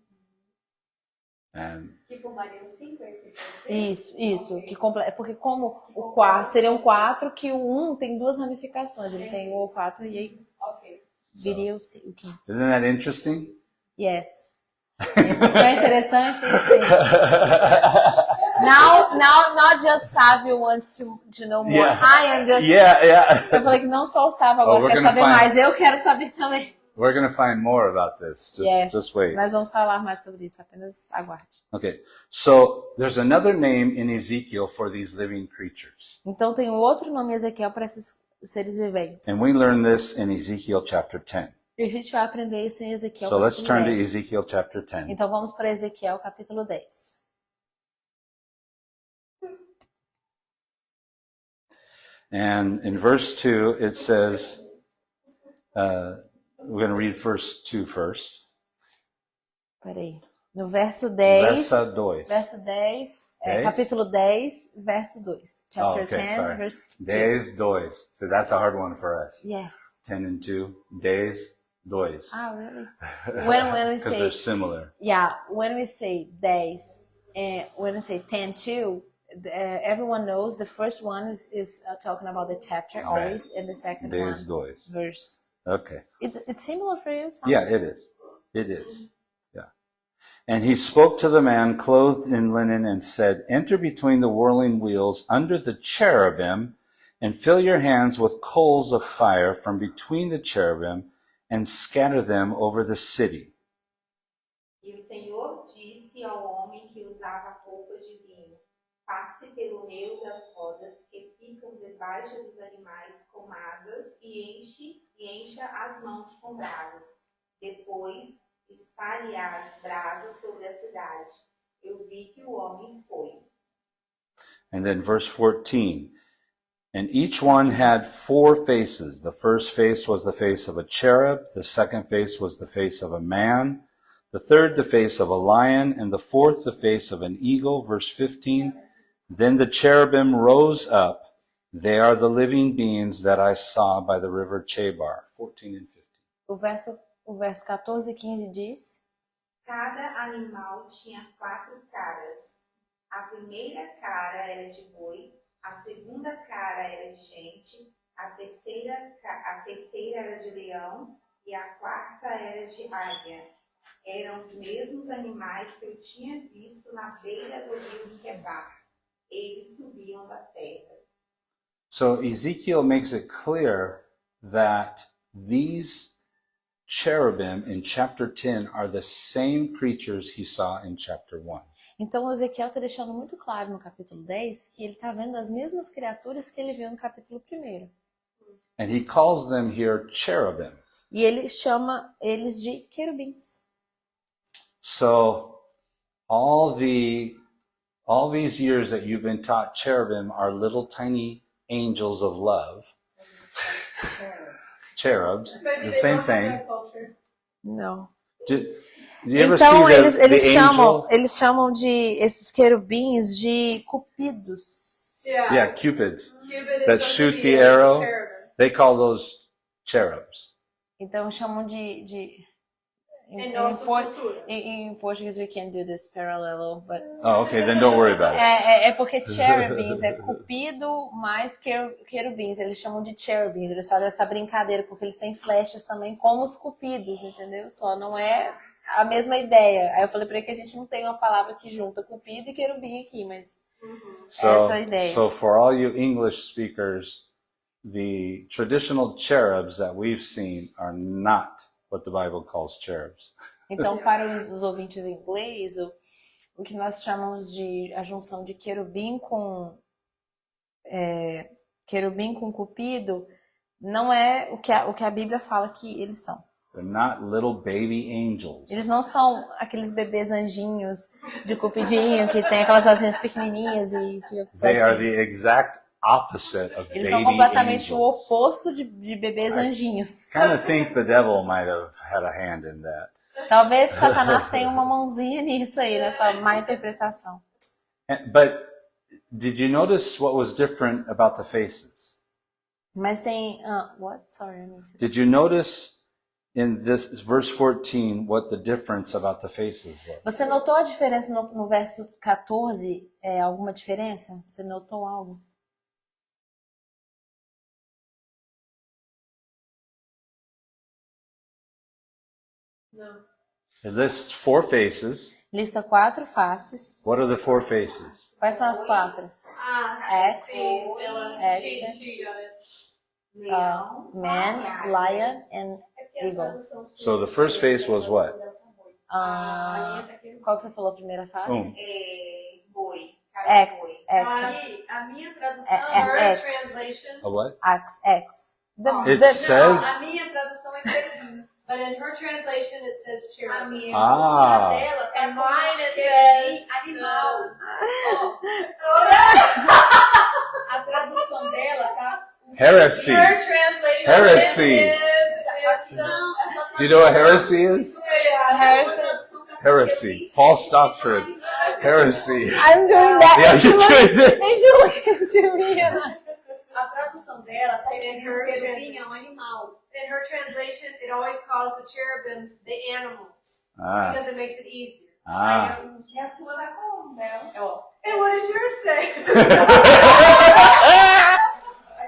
And Que formariam 5 entre Isso. Porque como o quarto seriam quatro, que o um tem duas ramificações. Ele tem o olfato e aí Ok. viria o quinto. isn't that interesting? Yes. Não é interessante? Sim. Now, not just Savio wants to know more. Yeah. I am just. Yeah. Eu falei que não só o Savio agora we're quer gonna saber find- mais. Eu quero saber também. We're going to find more about this. Just wait. Nós vamos falar mais sobre isso. Apenas aguarde. Okay. So there's another name in Ezekiel for these living creatures. Então tem um outro nome em Ezequiel para esses seres viventes. And we learn this in Ezekiel chapter 10. E a gente vai aprender isso em Ezequiel So let's capítulo turn to 10. Ezekiel chapter 10. Então vamos para Ezequiel capítulo 10. And in verse 2, it says, we're going to read verse 2 first. Peraí. No verso 10. Versa 2. Verso 10. 10? Capítulo 10, verso 2. Chapter okay, 10, sorry. verse 2. Days, dois. So that's a hard one for us. Yes. 10 and 2. Days, dois. Ah, really? When we Because they're say, similar. yeah, when we say 10, when we say 10, 2, everyone knows the first one is talking about the chapter Right. always, and the second Days, one, dois. verse. Okay. It's similar for you? Sounds Yeah, it is. It is. Yeah. And he spoke to the man clothed in linen and said, enter between the whirling wheels under the cherubim and fill your hands with coals of fire from between the cherubim and scatter them over the city. E o Senhor disse ao homem que usava roupas de vinho: passe pelo meio das rodas que ficam debaixo dos animais com asas e encha as mãos com brasas. Depois espalhe as brasas sobre a cidade. Eu vi que o homem foi. And then verse 14. And each one had 4 faces. The first face was the face of a cherub. The second face was the face of a man. The third, the face of a lion. And the fourth, the face of an eagle. Verse 15. Then the cherubim rose up. They are the living beings that I saw by the river Chebar. 14 and 15. O verso 14 e 15 diz: Cada animal tinha 4 caras. A primeira cara era de boi, a segunda cara era de gente, a terceira era de leão e a quarta era de águia. Eram os mesmos animais que eu tinha visto na beira do rio Quebar. Eles subiam da terra. So Ezekiel makes it clear that these cherubim in chapter 10 are the same creatures he saw in chapter 1. Então, o Ezequiel está deixando muito claro no capítulo 10 que ele está vendo as mesmas criaturas que ele viu no capítulo 1. And he calls them here cherubim. E ele chama eles de querubins. So all these years that you've been taught cherubim are little tiny angels of love. Cherubs, Maybe the they same don't have thing. that culture. Não. Do you ever Então, see the angel? eles chamam de esses querubins de cupidos. Yeah, cupids. Cupid is That supposed to shoot be the a arrow. cherubim. They call those cherubs. Então, chamam Nossa cultura. em português, we can't do this parallel, but... Oh, okay, then don't worry about it. É porque cherubins é cupido mais querubins. Eles chamam de cherubins. Eles fazem essa brincadeira porque eles têm flechas também como os cupidos, entendeu? Só não é a mesma ideia. Aí eu falei pra ele que a gente não tem uma palavra que junta cupido e querubim aqui, mas essa é a ideia. So for all you English speakers, the traditional cherubs that we've seen are not what the Bible calls cherubs. Então, para os ouvintes em inglês, o que nós chamamos de a junção de querubim com cupido não é o que a Bíblia fala que eles são. They're not little baby angels. Eles não são aqueles bebês anjinhos de cupidinho que tem aquelas asinhas pequenininhas e fica com They are flechinhas. the exact opposite of Eles baby são completamente o angels. oposto de bebês anjinhos. Kind of think the devil might have had a hand in that. Talvez Satanás tenha uma mãozinha nisso aí, nessa má interpretação. But did you notice what was different about the faces? Mas tem... what? Sorry, I missed it. Did you notice in this verse 14 what the difference about the faces was? Você notou a diferença no verso 14? Alguma diferença? Você notou algo? No. It lists 4 faces. Lista 4 faces. What are the 4 faces? Quais são as 4? X, Sim, ela, Accent. she got it. Leão, Man, lion, and eagle. So the first face was what? Qual que você falou a primeira face? boi. Cara de X, boi. X, A minha tradução, É her X. translation, A what? X. It says... a minha tradução é querubim. But in her translation it says A cherubim. minha. Ah, Dela, and mine it says animal. A tradução dela, tá? heresy. Her translation Heresy. is Do you know what heresy is? Heresy. Heresy. False doctrine. Heresy. I'm doing that. Yeah, you're doing it. And she looked at me. a tradução dela tá em querubim é um animal. In her translation, it always calls the cherubims the animals Ah. because it makes it easier. Ah. E a sua da como, Bel? And what does yours say?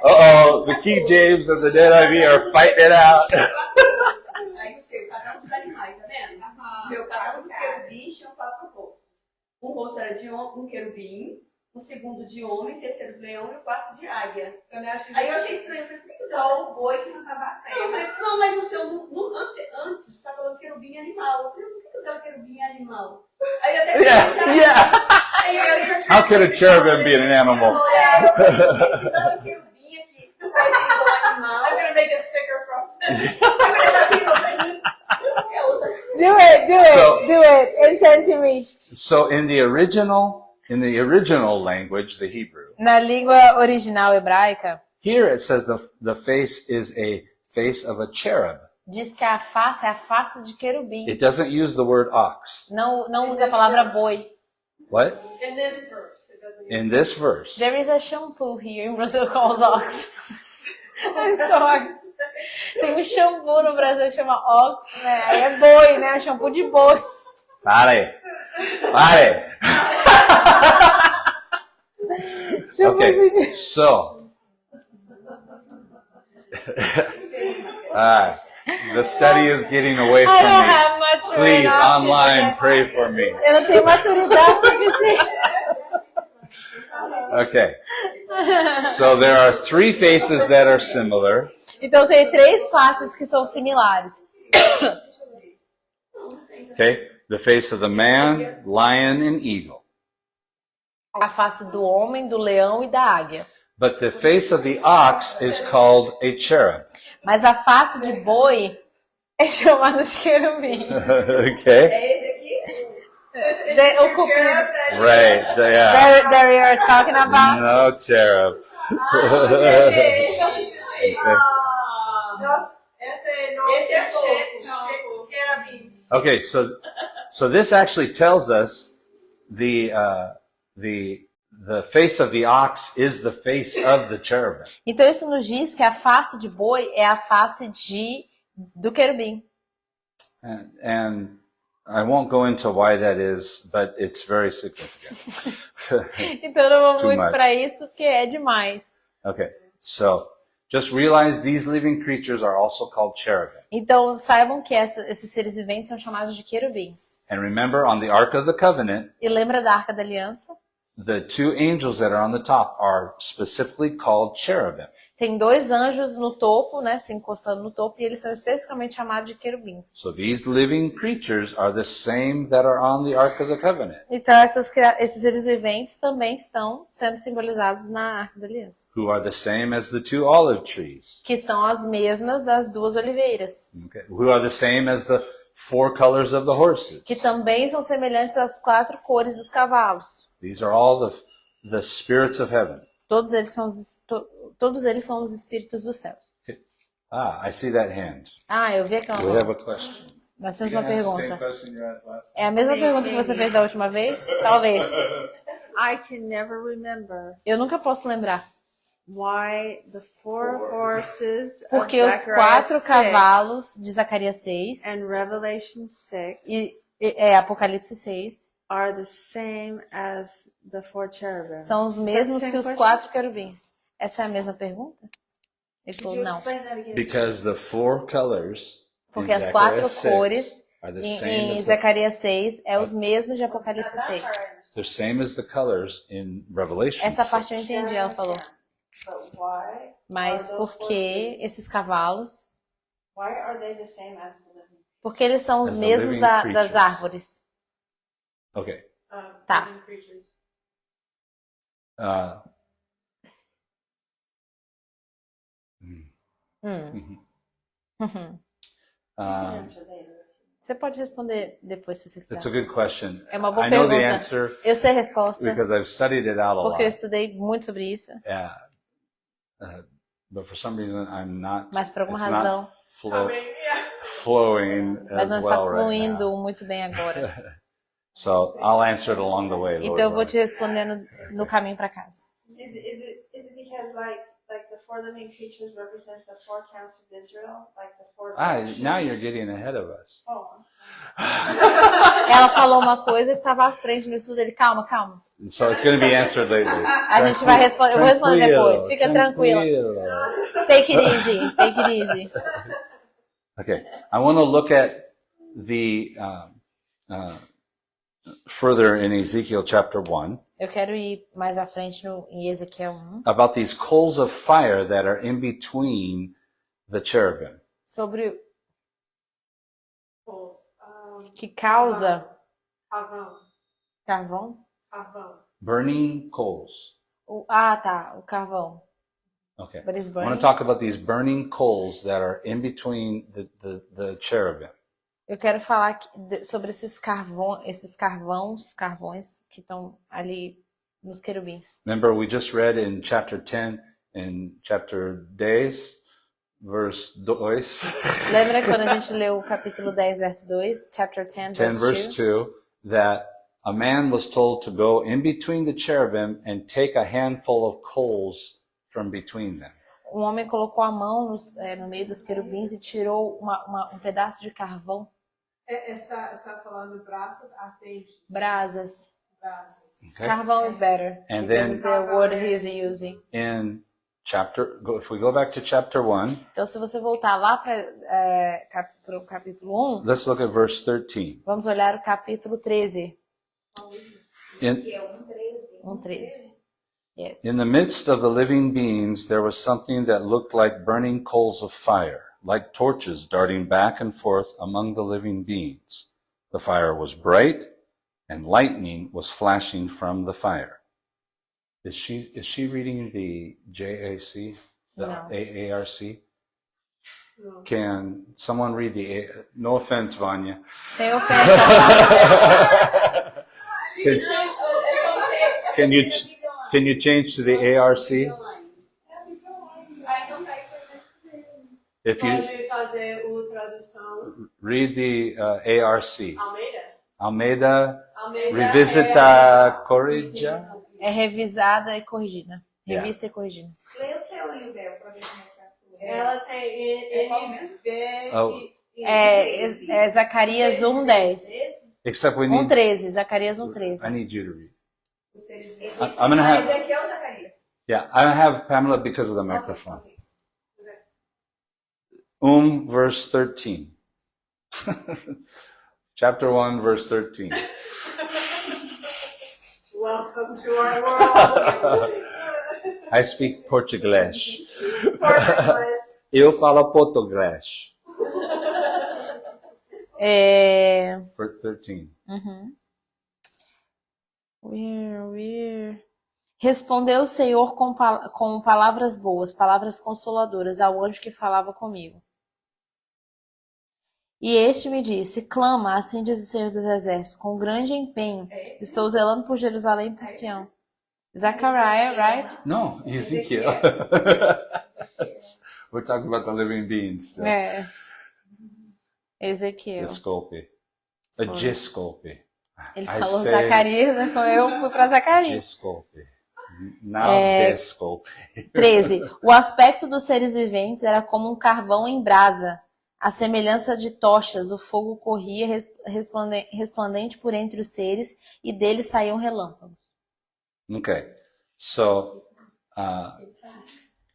Uh-oh, the King James and the NIV are fighting it out. Aí o seu, cada um dos animais, tá vendo? Meu cada um dos querubins tinham 4 rostos. Um rosto era de um querubim, o segundo de homem, o terceiro de leão e o quarto de águia. Aí eu achei estranho, eu falei, por que você Só o boi que não tá Eu batendo. falei, não, mas o seu, antes, você tá falando querubim animal. Eu falei, por que o teu querubim é animal? Aí eu até Aí eu How could a cherubim be an animal? pesquisando querubim aqui. Aí tem animal. I'm gonna make a sticker from. Do it, So- do it, and send to me. So in the original language, the Hebrew, Na língua original hebraica, here it says the face is a face of a cherub. diz que a face é a face de querubim. It doesn't use the word ox. Não usa a palavra boi. What? In this verse, it doesn't In this verse. There is a shampoo here in Brazil called ox. I'm sorry. Tem um shampoo no Brasil que chama ox, né? Aí é boi, né? É um shampoo de boi. Pare. Pare. Okay, so. Alright. The study is getting away I don't from me. have much to Please, write off. online, pray for me. Eu não tenho maturidade suficiente. Okay. So there are 3 faces that are similar. Então tem 3 faces que são similares. Okay. The face of the man, lion, and eagle. A face do homem, do leão e da águia. But the face of the ox is called a cherub. Mas a face de boi é chamada de querubim. Okay. É esse aqui? O cupido. Right. Yeah. That we are talking about. No cherub. Nossa, esse é querubim. Okay, so this actually tells us the face of the ox is the face of the cherubim. Então isso nos diz que a face de boi é a face do querubim. And I won't go into why that is, but it's very significant. Então eu não vou Too muito much. para isso porque é demais. Okay, so just realize these living creatures are also called cherubim. Então saibam que esses seres viventes são chamados de querubins. And remember, on the Ark of the Covenant, E lembra da Arca da Aliança? the 2 angels that are on the top are specifically called cherubim. Tem 2 anjos no topo, né, se encostando no topo, e eles são especificamente chamados de querubins. So these living creatures are the same that are on the Ark of the Covenant, Então esses seres viventes também estão sendo simbolizados na Arca da Aliança, who are the same as the 2 olive trees, que são as mesmas das 2 oliveiras, okay, who are the same as the 4 colors of the horses. que também são semelhantes às 4 cores dos cavalos. These are all the spirits of heaven. Todos eles são os espíritos dos céus. I see that hand. Ah, eu vi aquela We have a question. Nós temos uma pergunta. question you asked last É a mesma pergunta que você fez da última vez? Talvez. I can never remember Eu nunca posso lembrar. why the four horses of Porque os Zechariah 4 6 cavalos de Zacarias 6 and Revelation 6 e Apocalipse 6 are the same as the four cherubim. são os mesmos que os 4 querubins. Essa é a mesma pergunta? Ele falou, não. Because the 4 colors Porque in as 4 Zechariah 6 cores are the em same as the, Zacarias 6 é os mesmos de Apocalipse 6. they're same as the colors in Revelation Essa parte eu 6. entendi, ela falou. But why? Mas Are those por que horses- esses cavalos? Why are they the same as the living? Porque eles são os As the mesmos living das creatures. árvores. Okay. Tá. Living creatures. Uh, Hum. Answer later. Você pode responder depois se você it's a quiser. good question. É uma boa I know the pergunta. answer Eu sei a resposta, because I've studied it out a porque eu lot. estudei muito sobre isso. Yeah. But for some reason I'm not. Mas por alguma it's razão, not flowing mas as não está well right fluindo now. muito bem agora. So I'll answer it along the way. Lord Então eu vou willing. te respondendo no caminho para casa. Is it because like the four living creatures represent the four counts of Israel, like the four directions? Now you're getting ahead of us. Oh, Ela falou uma coisa que estava à frente no estudo dele. Calma, calma. So it's going to be answered later. A gente vai responder. Eu vou responder depois. Fica tranquila. Take it easy. Take it easy. Okay, I want to look at the further in Ezekiel chapter 1 Eu quero ir mais à frente em Ezequiel 1 about these coals of fire that are in between the cherubim. sobre coals. o que causa Carvão. carvão. Carvão. Burning coals. Tá, o carvão. Okay. But it's I want burning. to talk about these burning coals that are in between the cherubim. Eu quero falar sobre esses carvões que estão ali nos querubins. Remember, we just read in chapter 10, in chapter 10, verse 2, Lembra quando a gente leu o capítulo 10, verso 2, chapter 10, 10 verse 2, that a man was told to go in between the cherubim and take a handful of coals from between them. Um homem colocou a mão no meio dos querubins e tirou um pedaço de carvão, Essa falando braças ardentes. brasas. Brasas. Okay? Carvão is better, And because then- it's the word he is using. In if we go back to chapter 1, Então, se você voltar lá para o capítulo 1, let's look at verse 13. vamos olhar o capítulo 13. In, Que é 1:13. 1:13. Yes. In the midst of the living beings, there was something that looked like burning coals of fire, like torches darting back and forth among the living beings. The fire was bright, and lightning was flashing from the fire. Is she reading the JAC, the No. AARC? Can someone read the no offense, Vanya. Sem ofensa. Can you change to the ARC? If you Pode fazer o tradução read the ARC, Almeida? Almeida Revisita Corrigida. É revisada e corrigida. Yeah. Revista e corrigida. Lê o seu aí, Bel, pra ver como é que tá tudo. Ela tem NB Oh. É Zacarias 1:10. Except we need. 1:13. Zacarias I 1:13. need you to read. Esse I'm gonna have. Ezequiel Zacarias. Yeah, I have Pamela because of the microphone. Verse 13. Chapter 1, verse 13. Welcome to our world. I speak Português. Português. Eu falo português. Verse 13. Respondeu o Senhor com palavras boas, palavras consoladoras ao anjo que falava comigo. E este me disse: clama, assim diz o Senhor dos Exércitos, com grande empenho. Estou zelando por Jerusalém e por Sião. Zechariah, right? No, Ezekiel. We're talking about the living beings. still. É. Ezequiel. Desculpe. Sorry. Desculpe. Ele I falou say- Zacarias, eu fui para Zacarias. Desculpe. Não desculpe. 13. O aspecto dos seres viventes era como um carvão em brasa. A semelhança de tochas, o fogo corria resplandente por entre os seres e deles saíam relâmpagos. Okay. So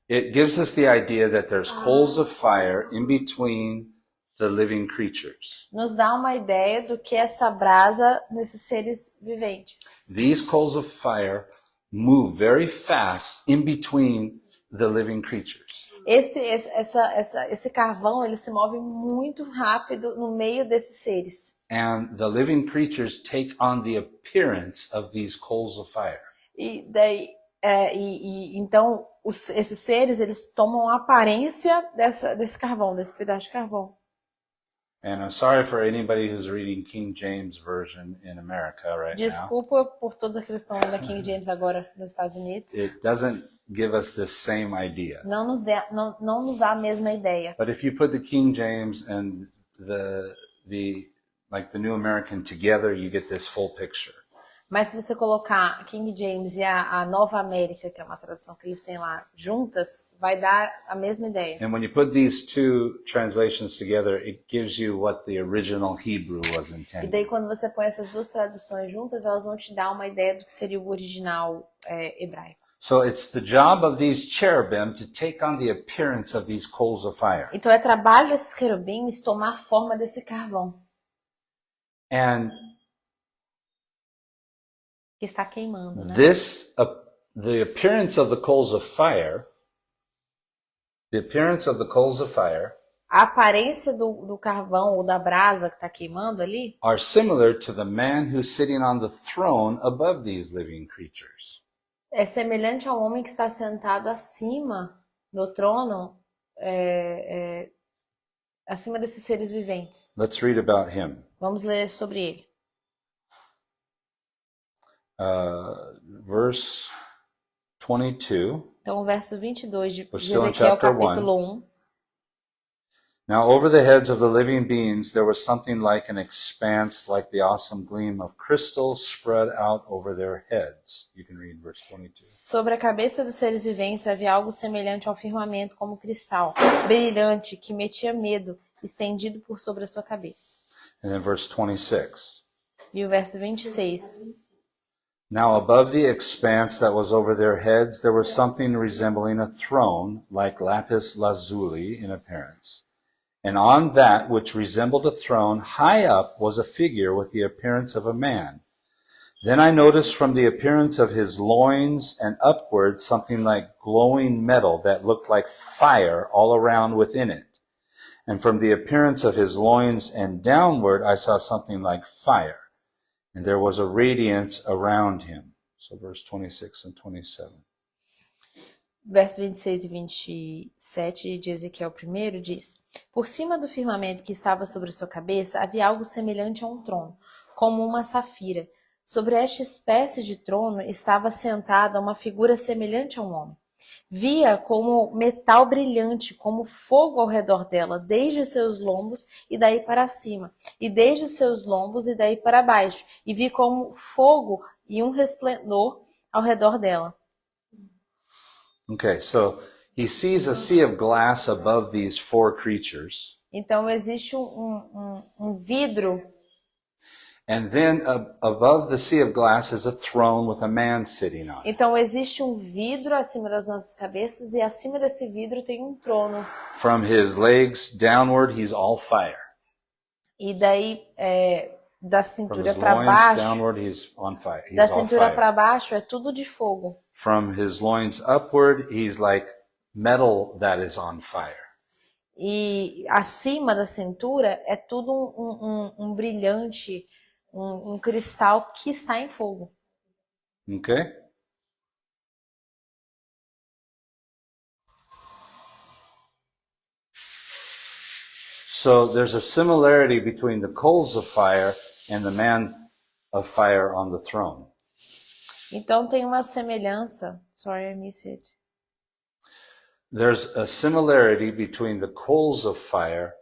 it gives us the idea that there's coals of fire in between the living creatures. Nos dá uma ideia do que é essa brasa nesses seres viventes. These coals of fire move very fast in between the living creatures. Esse carvão, ele se move muito rápido no meio desses seres. And the living creatures take on the appearance of these coals of fire. E daí, então, esses seres, eles tomam a aparência desse carvão, desse pedaço de carvão. And I'm sorry for anybody who's reading King James Version in America right now. Desculpa por todos aqueles que estão lendo a King James agora nos Estados Unidos. It doesn't give us the same idea. Não nos dá a mesma ideia. But if you put the King James and the New American together, you get this full picture. Mas se você colocar King James e a Nova América, que é uma tradução que eles têm lá, juntas, vai dar a mesma ideia. And when you put these two translations together, it gives you what the original Hebrew was E intended. daí quando você põe essas duas traduções juntas, elas vão te dar uma ideia do que seria o original hebraico. So it's the job of these cherubim to take on the appearance of these coals of fire. Então é trabalho desses querubins tomar forma desse carvão And que está queimando, né? the appearance of the coals of fire, A aparência do carvão ou da brasa que está queimando ali are similar to the man who's sitting on the throne above these living creatures. é semelhante ao homem que está sentado acima do trono, acima desses seres viventes. Let's read about him. Vamos ler sobre ele. Verse 22. Então, o verso 22 de We're still in Ezequiel, chapter capítulo 1. Now over the heads of the living beings there was something like an expanse, like the awesome gleam of crystal spread out over their heads. You can read verse 22. Sobre a cabeça dos seres viventes havia algo semelhante ao firmamento como cristal, brilhante, que metia medo, estendido por sobre a sua cabeça. And then verse 26. E o verso 26. Now above the expanse that was over their heads there was something resembling a throne, like lapis lazuli in appearance. And on that which resembled a throne, high up was a figure with the appearance of a man. Then I noticed from the appearance of his loins and upward something like glowing metal that looked like fire all around within it. And from the appearance of his loins and downward I saw something like fire. And there was a radiance around him. So verse 26 and 27. Verso 26 e 27 de Ezequiel 1 diz: Por cima do firmamento que estava sobre sua cabeça havia algo semelhante a um trono, como uma safira. Sobre esta espécie de trono estava sentada uma figura semelhante a um homem. Via como metal brilhante, como fogo ao redor dela, desde os seus lombos e daí para cima, e desde os seus lombos e daí para baixo, e vi como fogo e um resplendor ao redor dela. Okay, so he sees a sea of glass above these four creatures. Então existe um vidro, And then above the sea of glass is a throne with a man sitting on it. então existe um vidro acima das nossas cabeças e acima desse vidro tem um trono. From his legs downward, he's all fire. E daí da From cintura his para loins baixo, downward, he's on fire. da He's all cintura fire. para baixo é tudo de fogo. From his loins upward, he's like metal that is on fire. E acima da cintura é tudo um brilhante, um cristal que está em fogo. Okay? So there's a similarity between the coals of fire and the man of fire on the throne. Então tem uma semelhança. Sorry, I missed it. There's a similarity between the coals of fire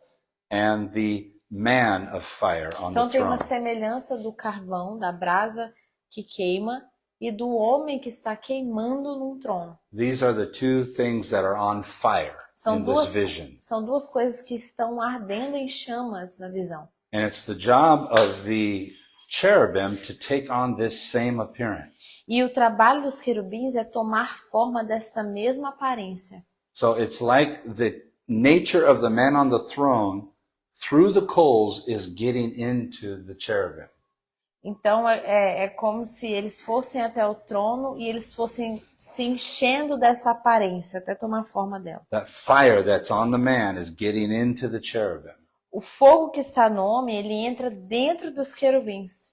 and the man of fire on the Então tem uma throne. semelhança do carvão, da brasa que queima, e do homem que está queimando num trono. These are the two things that are on fire São in this duas, vision. são duas coisas que estão ardendo em chamas na visão. And it's the job of the cherubim to take on this same appearance. E o trabalho dos querubins é tomar forma desta mesma aparência. So it's like the nature of the man on the throne through the coals is getting into the cherubim. Então é como se eles fossem até o trono e eles fossem se enchendo dessa aparência, até tomar forma dela. That fire that's on the man is getting into the cherubim. O fogo que está no homem, ele entra dentro dos querubins.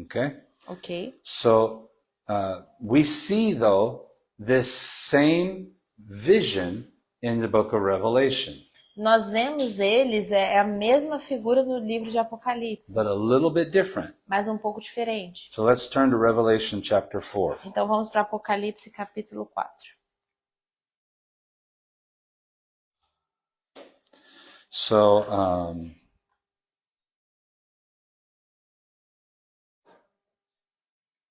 Okay? Ok? So we see, though, this same vision in the book of Revelation, Nós vemos eles, é a mesma figura do livro de Apocalipse, but a little bit different. mas um pouco diferente. So let's turn to Revelation chapter 4. Então vamos para Apocalipse capítulo 4. So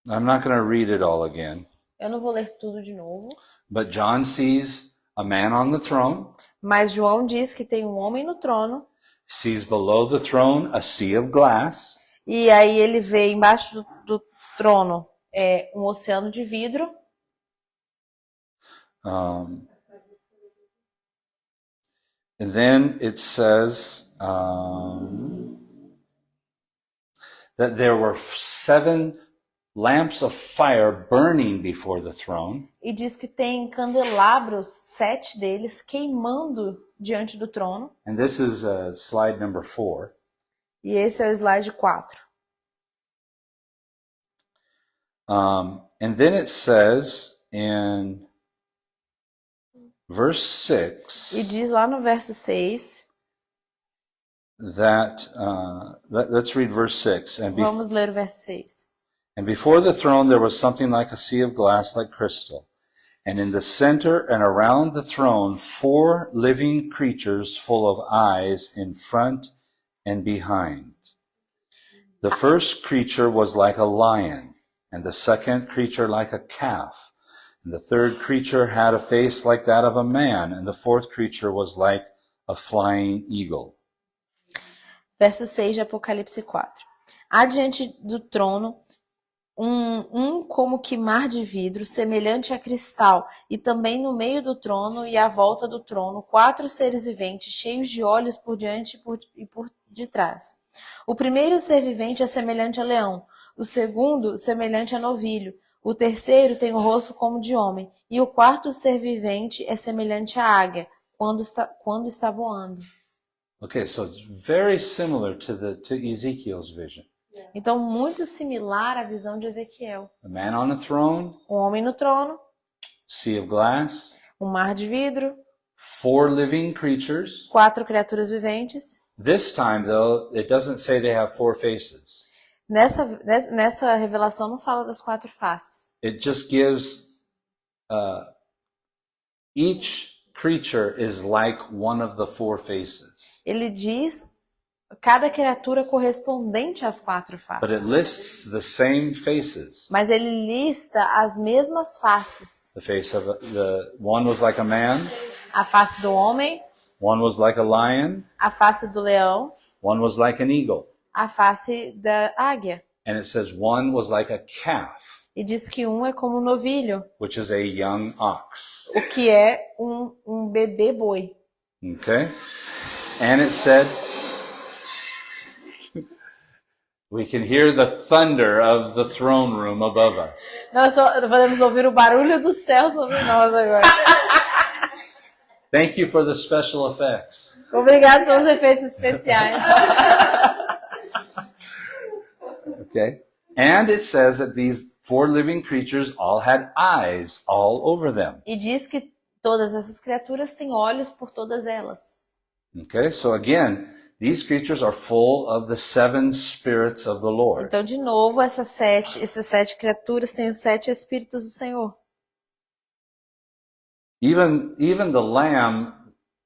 I'm not going to read it all again, Eu não vou ler tudo de novo, but John sees a man on the throne, mas João diz que tem um homem no trono, sees below the throne a sea of glass, e aí ele vê embaixo do trono um oceano de vidro, and then it says that there were 7 lamps of fire burning before the throne. e diz que tem candelabros, 7 deles, queimando diante do trono. And this is slide number 4. E esse é o slide 4. And then it says in verse 6 E diz lá no verso 6, that, let's read verse 6. vamos ler o verso 6. And before the throne there was something like a sea of glass like crystal. And in the center and around the throne 4 living creatures full of eyes in front and behind. The first creature was like a lion, and the second creature like a calf. And the third creature had a face like that of a man, and the fourth creature was like a flying eagle. Verso 6 de Apocalipse 4. Há diante do trono como que mar de vidro, semelhante a cristal, e também no meio do trono e à volta do trono, 4 seres viventes, cheios de olhos por diante e por detrás. O primeiro ser vivente é semelhante a leão, o segundo semelhante a novilho, o terceiro tem o rosto como de homem, e o quarto ser vivente é semelhante à águia, quando está voando. Okay, so it's very similar to Ezekiel's vision. Então, muito similar à visão de Ezequiel. A man on a throne, Um homem no trono, sea of glass, um mar de vidro, 4 living creatures. 4 criaturas viventes. This time, though, it doesn't say they have 4 faces. Nessa revelação não fala das 4 faces. It just gives each creature is like one of the 4 faces. Ele diz cada criatura correspondente às 4 But it faces. lists the same faces. Mas ele lista as mesmas faces. The face of the one was like a man, A face do homem, one was like a lion, a face do leão, one was like an eagle. a face da águia. And it says one was like a calf, E diz que um é como um novilho, which is a young ox. o que é um bebê boi. Okay? And it said, we can hear the thunder of the throne room above us. Nós podemos ouvir o barulho do céu sobre nós agora. Thank you for the special effects. Obrigado pelos efeitos especiais. Okay? And it says that these 4 living creatures all had eyes all over them. E diz que todas essas criaturas têm olhos por todas elas. Okay? So again, these creatures are full of the 7 spirits of the Lord. Então, de novo, essas 7 criaturas têm os 7 espíritos do Senhor. Even the lamb,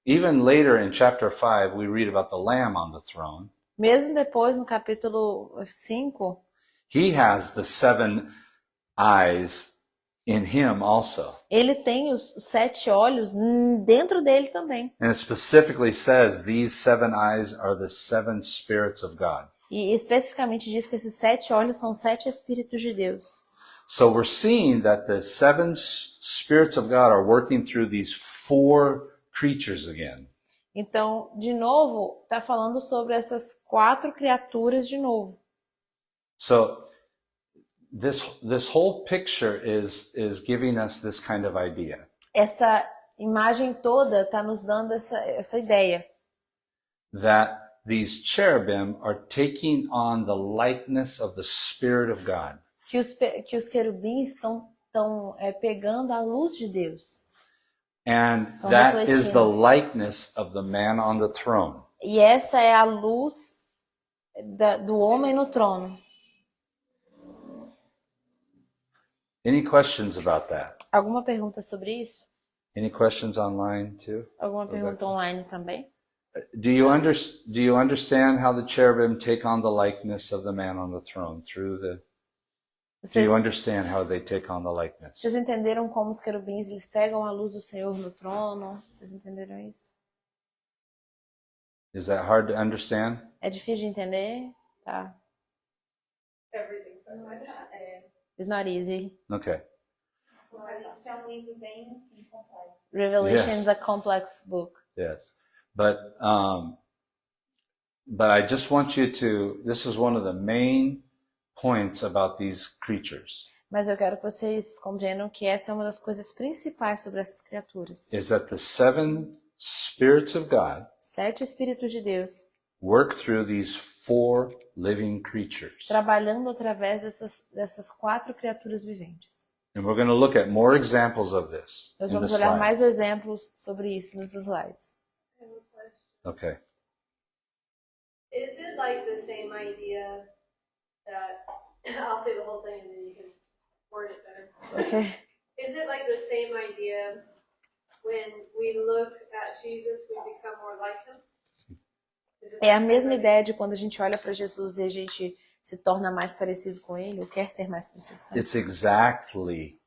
even later in chapter 5, we read about the lamb on the throne. Mesmo depois, no capítulo 5, he has the 7 eyes in him also. ele tem os 7 olhos dentro dele também. And it specifically says these 7 eyes are the 7 spirits of God. E especificamente diz que esses 7 olhos são 7 Espíritos de Deus. So we're seeing that the 7 spirits of God are working through these 4 creatures again. Então, de novo, está falando sobre essas 4 criaturas de novo. So this whole picture is giving us this kind of idea. Essa imagem toda está nos dando essa ideia. That these cherubim are taking on the likeness of the Spirit of God. Que os querubins estão pegando a luz de Deus. And Estão that is refletindo. the likeness of the man on the throne. E essa é a luz do homem no trono. Any questions about that? Alguma pergunta sobre isso? Any questions online too? Alguma pergunta online também? Do you understand how the cherubim take on the likeness of the man on the throne do Vocês, you understand how they take on the likeness? vocês entenderam como os querubins eles pegam a luz do Senhor no trono? Vocês entenderam isso? Is that hard to understand? É difícil de entender? Tá. Everything's like that. It's not easy. Okay. Isso é um livro bem assim, complexo. Revelation Yes. is a complex book. Yes. But I just want you to, this is one of the main points about these creatures, Mas eu quero que vocês compreendam que essa é uma das coisas principais sobre essas criaturas. is that the 7 spirits of God 7 Espíritos de Deus work through these 4 living creatures. trabalhando através dessas 4 criaturas viventes. And we're going to look at more examples of this Nós in the vamos olhar mais slides. exemplos sobre isso nos slides. Okay. Is it like the same idea that I'll say the whole thing and then you can word it better. Ok? Is it like the same idea when we look at Jesus, we become more like him? Is it É a like mesma that? ideia de quando a gente olha para Jesus e a gente se torna mais parecido com ele, ou quer ser mais parecido com ele. It's exactly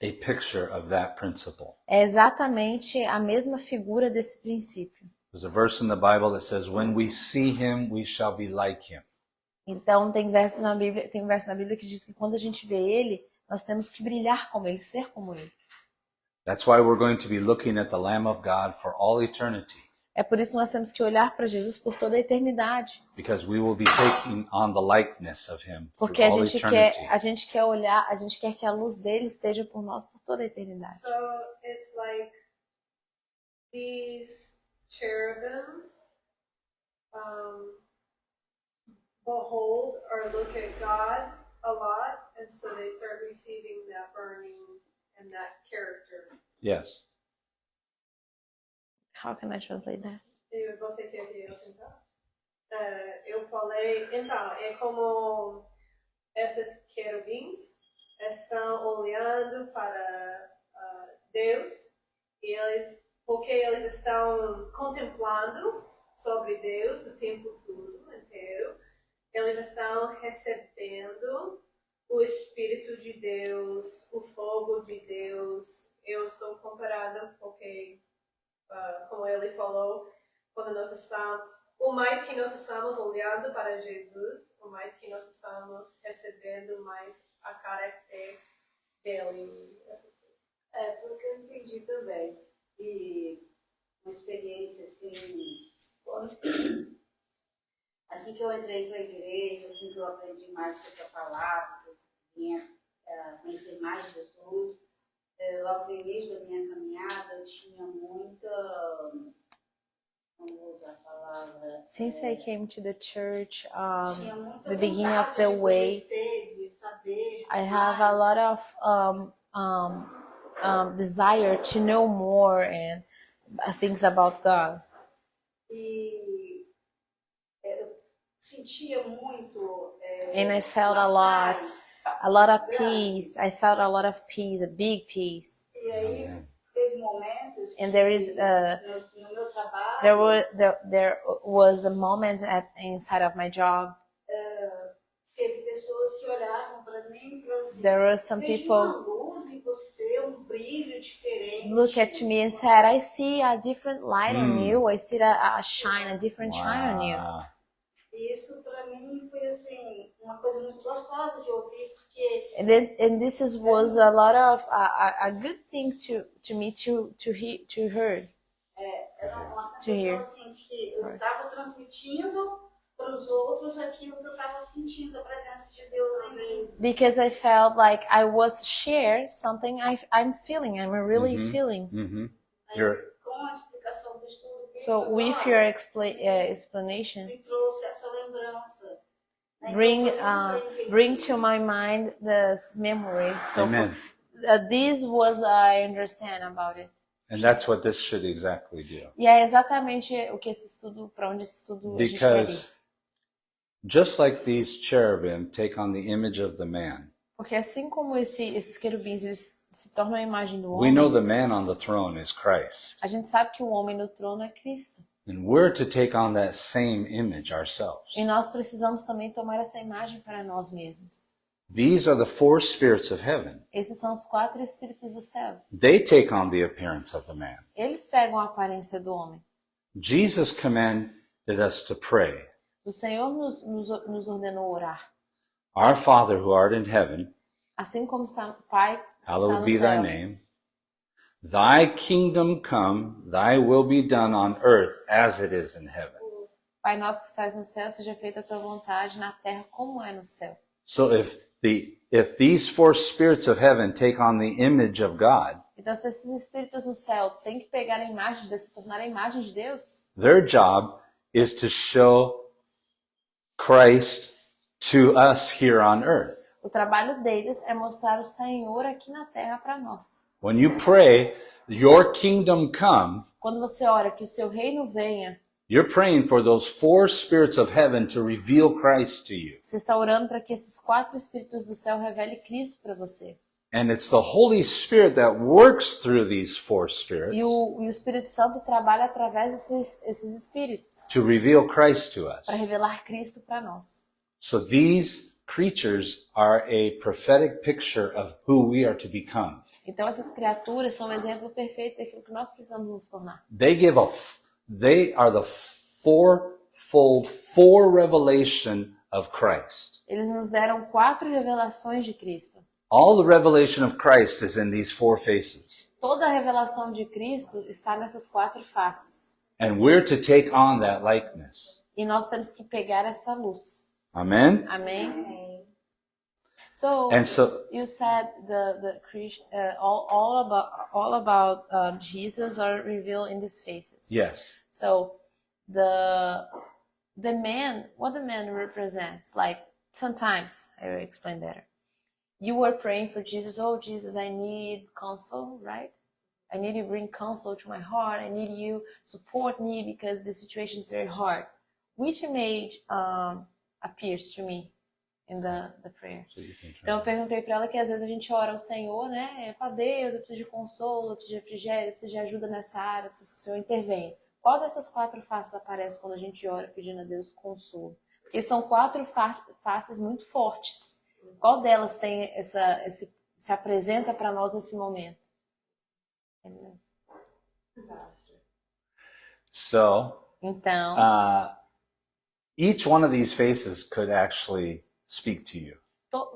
a picture of that principle. É exatamente a mesma figura desse princípio. There's a verse in the Bible that says, when we see him, we shall be like him. Então tem um verso na Bíblia que diz que quando a gente vê ele, nós temos que brilhar como ele, ser como ele. That's why we're going to be looking at the Lamb of God for all eternity, É por isso que nós temos que olhar para Jesus por toda a eternidade. because we will be taking on the likeness of him through Porque a all gente eternity. quer olhar, a gente quer que a luz dele esteja por nós por toda a eternidade. So it's like these cherubim behold or look at God a lot, and so they start receiving that burning and that character. Yes. How can I translate that? E você quer que eu tentar? Eu falei, então, é como esses querubins estão olhando para Deus e porque eles estão contemplando sobre Deus o tempo todo inteiro, eles estão recebendo o Espírito de Deus, o fogo de Deus. Eu estou comparando porque, como ele falou, quando nós estamos, o mais que nós estamos olhando para Jesus, o mais que nós estamos recebendo mais a caráter dele. Foi o que eu entendi também. E uma experiência assim, assim que eu entrei para a igreja, assim que eu aprendi mais sobre a palavra, que eu vinha conhecer mais Jesus, logo no início da minha caminhada eu tinha muita, não vou usar a palavra, Since I came to the church, tinha muita the beginning of vontade the de way, conhecer, de saber I have a mais. lot of desire to know more and things about God. E eu sentia muito And I felt uma a lot of grande. peace. I felt a lot of peace, a big peace. E aí teve momentos And there is no meu trabalho, there was a moment inside of my job. teve pessoas que olhavam para mim e falaram assim, There were some vejo people uma luz em você, um brilho diferente. look at me and said, I see a different light on you. I see a shine, a different shine on you. Wow. E isso para mim foi assim uma coisa muito gostosa de ouvir, porque And this was a lot of a good thing to me to hear. era uma To hear. sensação assim de que eu estava transmitindo para os outros aquilo que eu estava sentindo, a presença de Deus em mim. Because I felt like I was share something I'm feeling. I'm really feeling. Aí, You're- com a explicação do estudo bíblico So with agora, your explanation, me trouxe essa lembrança. Né? bring Então, foi isso que eu bring entendi. to my mind this memory. So Amen. this was I understand about it. And that's what this should exactly do. E é exatamente o que esse estudo, para onde esse estudo a gente quer ir. Because just like these cherubim take on the image of the man, Porque assim como esses querubins eles se tornam a imagem do we homem, know the man on the throne is Christ. a gente sabe que o homem no trono é Cristo. And we're to take on that same image ourselves. E nós precisamos também tomar essa imagem para nós mesmos. These are the four spirits of heaven. Esses são os 4 espíritos dos céus. They take on the appearance of the man. Eles pegam a aparência do homem. Jesus commanded us to pray, O Senhor nos ordenou orar. Our Father who art in heaven, Assim como está o Pai que está hallowed no be thy céu. name. Thy kingdom come, thy will be done on earth as it is in heaven. Pai nosso que estás no céu, seja feita a tua vontade na terra como é no céu. So if these four spirits of heaven take on the image of God, Então, se esses espíritos no céu têm que pegar a imagem de Deus, se tornar a imagem de Deus, their job is to show Christ to us here on earth. o trabalho deles é mostrar o Senhor aqui na terra para nós. When you pray, your kingdom come, Quando você ora que o seu reino venha, you're praying for those four spirits of heaven to reveal Christ to you. você está orando para que esses 4 espíritos do céu revelem Cristo para você. And it's the Holy Spirit that works through these four spirits E o Espírito Santo trabalha através desses espíritos to reveal Christ to us. para revelar Cristo para nós. So these creatures are a prophetic picture of who we are to become. Então essas criaturas são um exemplo perfeito daquilo que nós precisamos nos tornar. They are the fourfold revelation of Christ. Eles nos deram 4 revelações de Cristo. All the revelation of Christ is in these four faces. Toda a revelação de Cristo está nessas 4 faces. And we're to take on that likeness. E nós temos que pegar essa luz. Amen? Amém? So, And so, you said all about Jesus are revealed in these faces. yes. So the man, what the man represents, like sometimes I will explain better. You were praying for Jesus. Oh, Jesus, I need counsel, right? I need you to bring counsel to my heart. I need you support me because the situation is very hard. Which image appears to me in the prayer? Então eu perguntei para ela que às vezes a gente ora ao Senhor, né? Para Deus, eu preciso de consolo, eu preciso de refrigério, eu preciso de ajuda nessa área, eu preciso que o Senhor intervenha. Qual dessas 4 faces aparece quando a gente ora pedindo a Deus consolo? Porque são 4 faces muito fortes. Qual delas tem se apresenta para nós nesse momento? So, Então, each one of these faces could actually speak to you.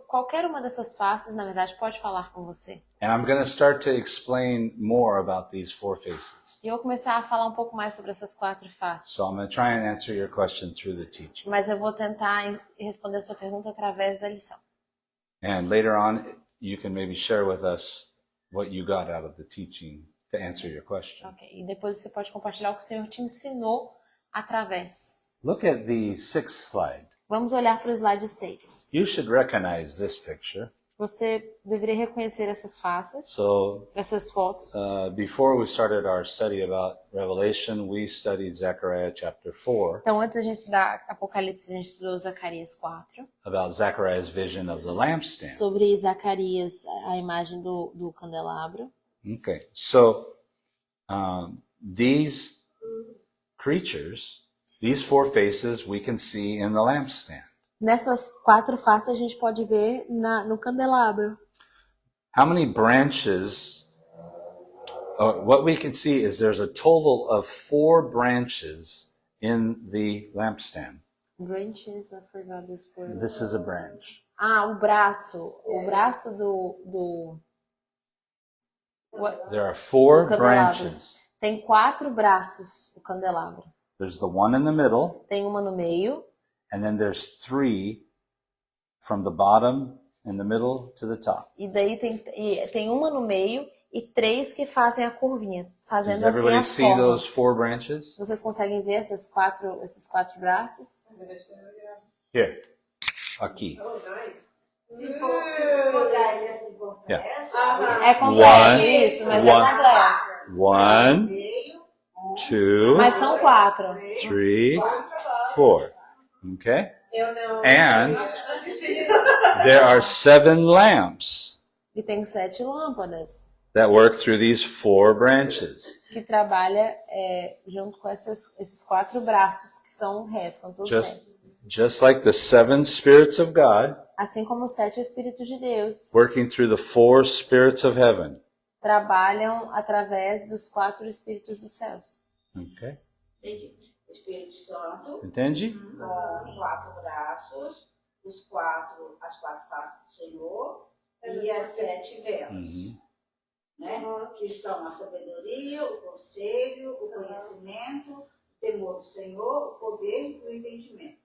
qualquer uma dessas faces, na verdade, pode falar com você. And I'm going to start to explain more about these four faces. E eu vou começar a falar um pouco mais sobre essas 4 faces. So I'm going to try and answer your question through the teaching. Mas eu vou tentar responder a sua pergunta através da lição. And later on, you can maybe share with us what you got out of the teaching to answer your question. Ok. E depois você pode compartilhar o que o Senhor te ensinou através. Look at the 6th slide. Vamos olhar para o slide 6. You should recognize this picture. Você deveria reconhecer essas faces, So essas fotos. before we started our study about Revelation, we studied Zechariah chapter 4, Então, antes de a gente estudar Apocalipse, a gente estudou Zacarias 4, about Zechariah's vision of the lampstand. sobre Zacarias, a imagem do candelabro. Okay, so these creatures, these 4 faces we can see in the lampstand. Nessas 4 faces a gente pode ver no candelabro. How many branches? What we can see is there's a total of 4 branches in the lampstand. Branches, I forgot this word. This is a branch. O braço. O braço do There are 4 candelabro. branches. Tem 4 braços o candelabro. There's the one in the middle, Tem uma no meio, and then there's 3 from the bottom in the middle to the top. e daí tem uma no meio e 3 que fazem a curvinha, Does fazendo assim everybody a see forma. those 4 branches? Vocês conseguem ver esses quatro braços? Here. Aqui. Oh, nice. Se for colocar ele assim completo, É completo One, isso, mas one. é completo. 1, meio, 2, Mas são 4. 3, 4. Okay? Eu não. And there are 7 lamps E tem 7 lâmpadas that work through these 4 branches. que trabalha junto com esses 4 braços que são retos, são todos retos. Just like the 7 spirits of God Assim como os 7 Espíritos de Deus working through the 4 spirits of heaven. trabalham através dos 4 Espíritos dos céus. Okay? entendi. O Espírito Santo, Entende? com 4 braços, as 4 faces do Senhor e as 7 velas, né? Que são a sabedoria, o conselho, o conhecimento, o temor do Senhor, o poder e o entendimento.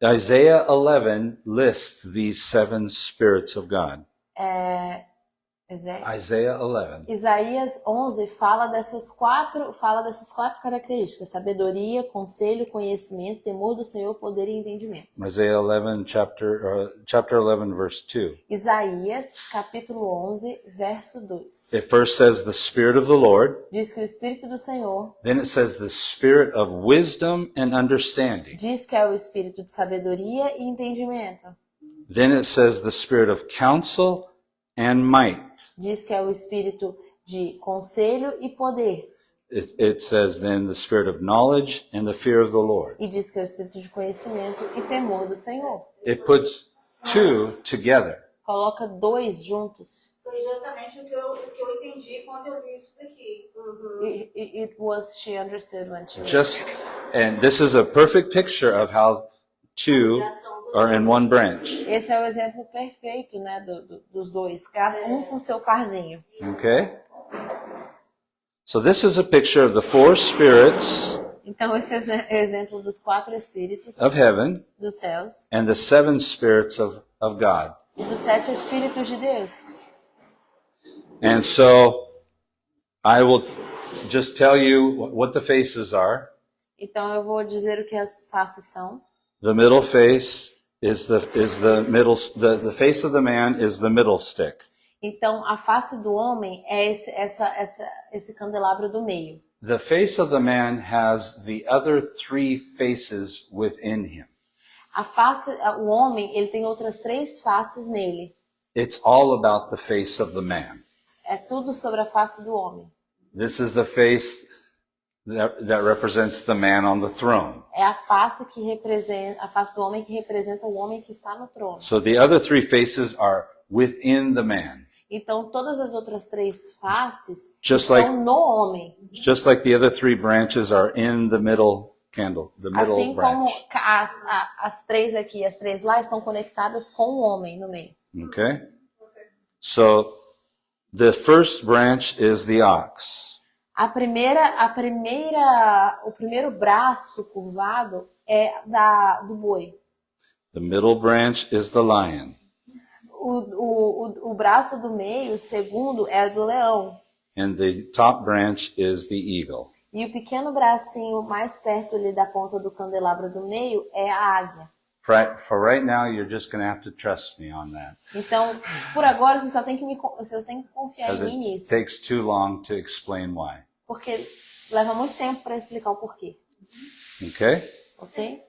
Isaiah 11 lists these 7 spirits of God. Isaiah 11. Isaías 11 fala dessas quatro características: sabedoria, conselho, conhecimento, temor do Senhor, poder e entendimento. Isaiah 11, chapter 11, verse 2. Isaías, capítulo 11, verso 2. It first says the Spirit of the Lord. Diz que o Espírito do Senhor, Then it says the Spirit of wisdom and understanding. diz que é o Espírito de sabedoria e entendimento. Then it says the Spirit of counsel and might. Diz que é o Espírito de conselho e poder. It says then the Spirit of knowledge and the fear of the Lord. E diz que é o Espírito de conhecimento e temor do Senhor. It puts 2 together. Coloca 2 juntos. Foi exatamente o que eu entendi quando eu li isso daqui. It was she understood when she read. And this is a perfect picture of how 2 are in one branch. Esse é o exemplo perfeito, né, dos 2, cada um com seu parzinho. Okay? So this is a picture of the 4 spirits Então esse é o exemplo dos 4 espíritos of heaven dos céus and the 7 spirits of God. e dos 7 espíritos de Deus. And so I will just tell you what the faces are. Então eu vou dizer o que as faces são. The middle face is the face of the man is the middle stick. Então a face do homem é esse candelabro do meio. The face of the man has the other 3 faces within him. O homem, ele tem outras 3 faces nele. It's all about the face of the man. É tudo sobre a face do homem. This is the face that represents the man on the throne. É a face do homem que representa o homem que está no trono. So the other 3 faces are within the man. Então todas as outras 3 faces Just estão no homem. Just like the other 3 branches are in the middle candle, the middle Assim como branch. as 3 aqui e as 3 lá estão conectadas com o homem no meio. Okay? So the first branch is the ox. O primeiro braço curvado é do boi. The middle branch is the lion. O braço do meio, o segundo, é do leão. And the top branch is the eagle. E o pequeno bracinho mais perto ali da ponta do candelabro do meio é a águia. For right now, you're just going to have to trust me on that. Então, por agora, vocês têm que confiar em Because mim it nisso. takes too long to explain why. Porque leva muito tempo para explicar o porquê. Okay? Ok?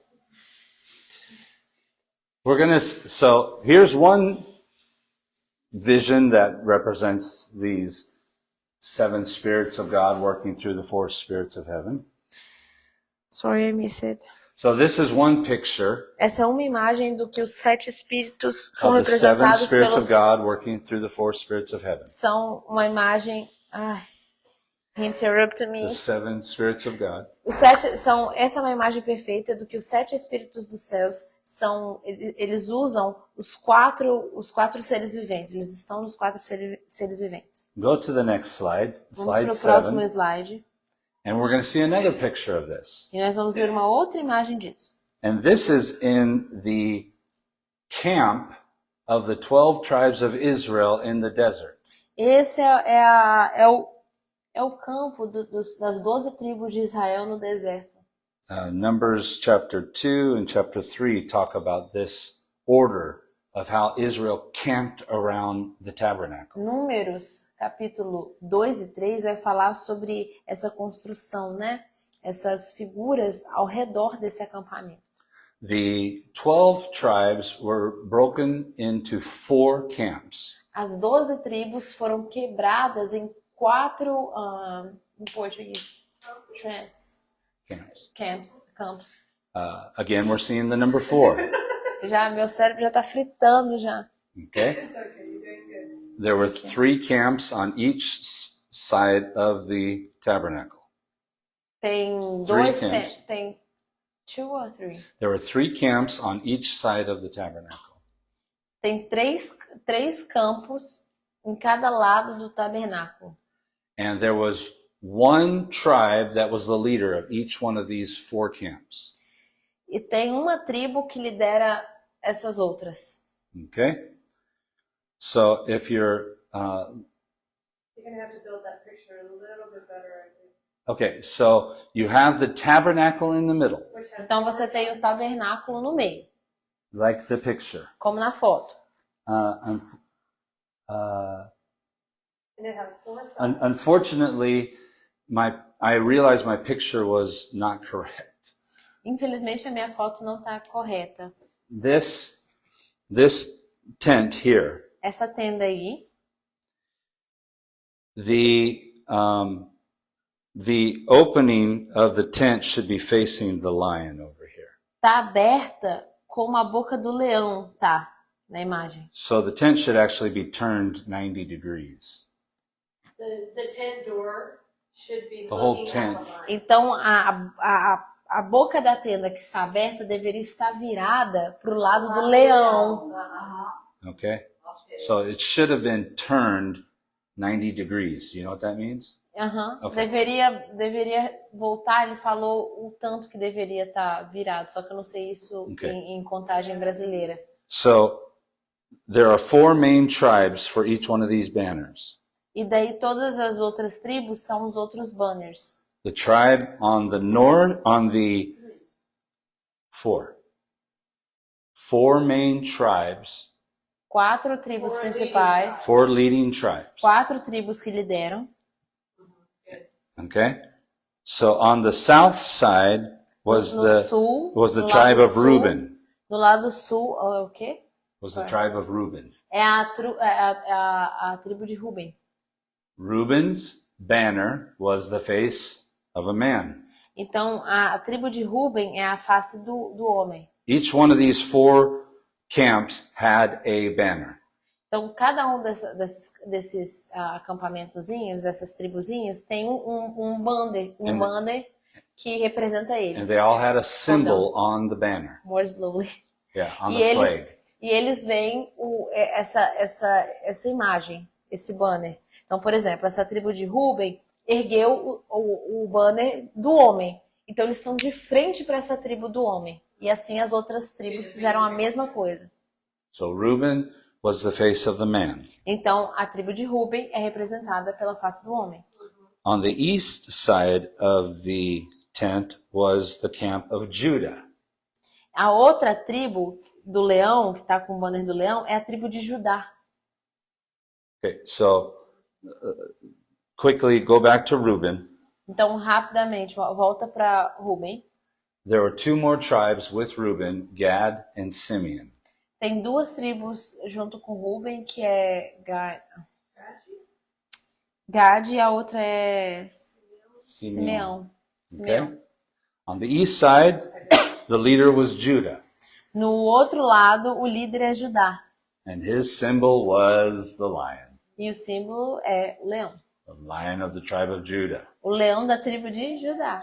So here's one vision that represents these 7 spirits of God working through the 4 spirits of heaven. Sorry, I missed it. So this is one picture Essa é uma imagem do que os 7 espíritos são of the seven representados spirits of pelos... God working through the 4 spirits of heaven. São uma imagem... Ai, he interrupted me. The 7 spirits of God. Os 7 são... Essa é uma imagem perfeita do que os 7 espíritos dos céus são... Eles usam os quatro seres viventes. Eles estão nos 4 seres viventes. Go to the next slide, Vamos slide para o próximo 7, slide. and we're going to see another picture of this. E nós vamos ver uma outra imagem disso. And this is in the camp of the 12 tribes of Israel in the desert. Esse é o campo das 12 tribos de Israel no deserto. Numbers chapter 2 and chapter 3 talk about this order of how Israel camped around the tabernacle. Números, capítulo 2 e 3, vai falar sobre essa construção, né? Essas figuras ao redor desse acampamento. The 12 tribes were broken into 4 camps. As 12 tribos foram quebradas em 4, em português, campos. Again, we're seeing the number 4. Meu cérebro já está fritando já. Okay? There were 3 camps on each side of the tabernacle. Tem Three dois, camps. tem 2 or 3? There were 3 camps on each side of the tabernacle. Tem três campos em cada lado do tabernáculo. And there was one tribe that was the leader of each one of these 4 camps. E tem uma tribo que lidera essas outras. Okay? So if you're You're going to have to build that picture a little bit better, I think. okay, so you have the tabernacle in the middle, Which has Então 4 você tem o sides. tabernáculo no meio, like the picture. como na foto. And it has 4 sides. Unfortunately, I realized my picture was not correct. Infelizmente a minha foto não está correta. This tent here, Essa tenda aí, the opening of the tent should be facing the lion over here. tá aberta como a boca do leão, tá? Na imagem. So the tent should actually be turned 90 degrees. The tent door should be The whole looking tent. at the line. Então a boca da tenda que está aberta deveria estar virada para o lado do leão. Okay? So it should have been turned 90 degrees. You know what that means? Aham. Ok. Deveria voltar, ele falou o tanto que deveria estar virado, só que eu não sei isso Ok. em contagem brasileira. So there are 4 main tribes for each one of these banners. E daí todas as outras tribos são os outros banners. The tribe on the north, on the 4 main tribes, 4 tribos principais, 4 leading tribes. 4 tribos que lideram. Okay? So on the south side was No sul, the no tribe lado of sul. Reuben. Do lado sul, o quê? Was the tribe of Reuben. É a tribo de Ruben. Reuben's banner was the face of a man. Então, a tribo de Ruben é a face do homem. Each one of these 4 camps had a banner. Então, cada um desses acampamentozinhos, essas tribuzinhas, tem um banner que representa ele. And they all had a symbol on the banner. More slowly. Yeah, on E the eles, flag. e eles veem essa imagem, esse banner. Então, por exemplo, essa tribo de Ruben ergueu o banner do homem. Então, eles estão de frente para essa tribo do homem. E assim as outras tribos fizeram a mesma coisa. So Reuben was the face of the man. Então, a tribo de Ruben é representada pela face do homem. On the east side of the tent was the camp of Judah. A outra tribo do leão, que está com o banner do leão, é a tribo de Judá. Okay, so quickly go back to Reuben. Então, rapidamente, volta para Ruben. There were 2 more tribes with Reuben, Gad and Simeon. Tem 2 tribos junto com Ruben, que é Gad e a outra é Simeão. Okay? On the east side, the leader was Judah, No outro lado, o líder é Judá. and his symbol was the lion, E o símbolo é o leão. the lion of the tribe of Judah. O leão da tribo de Judá.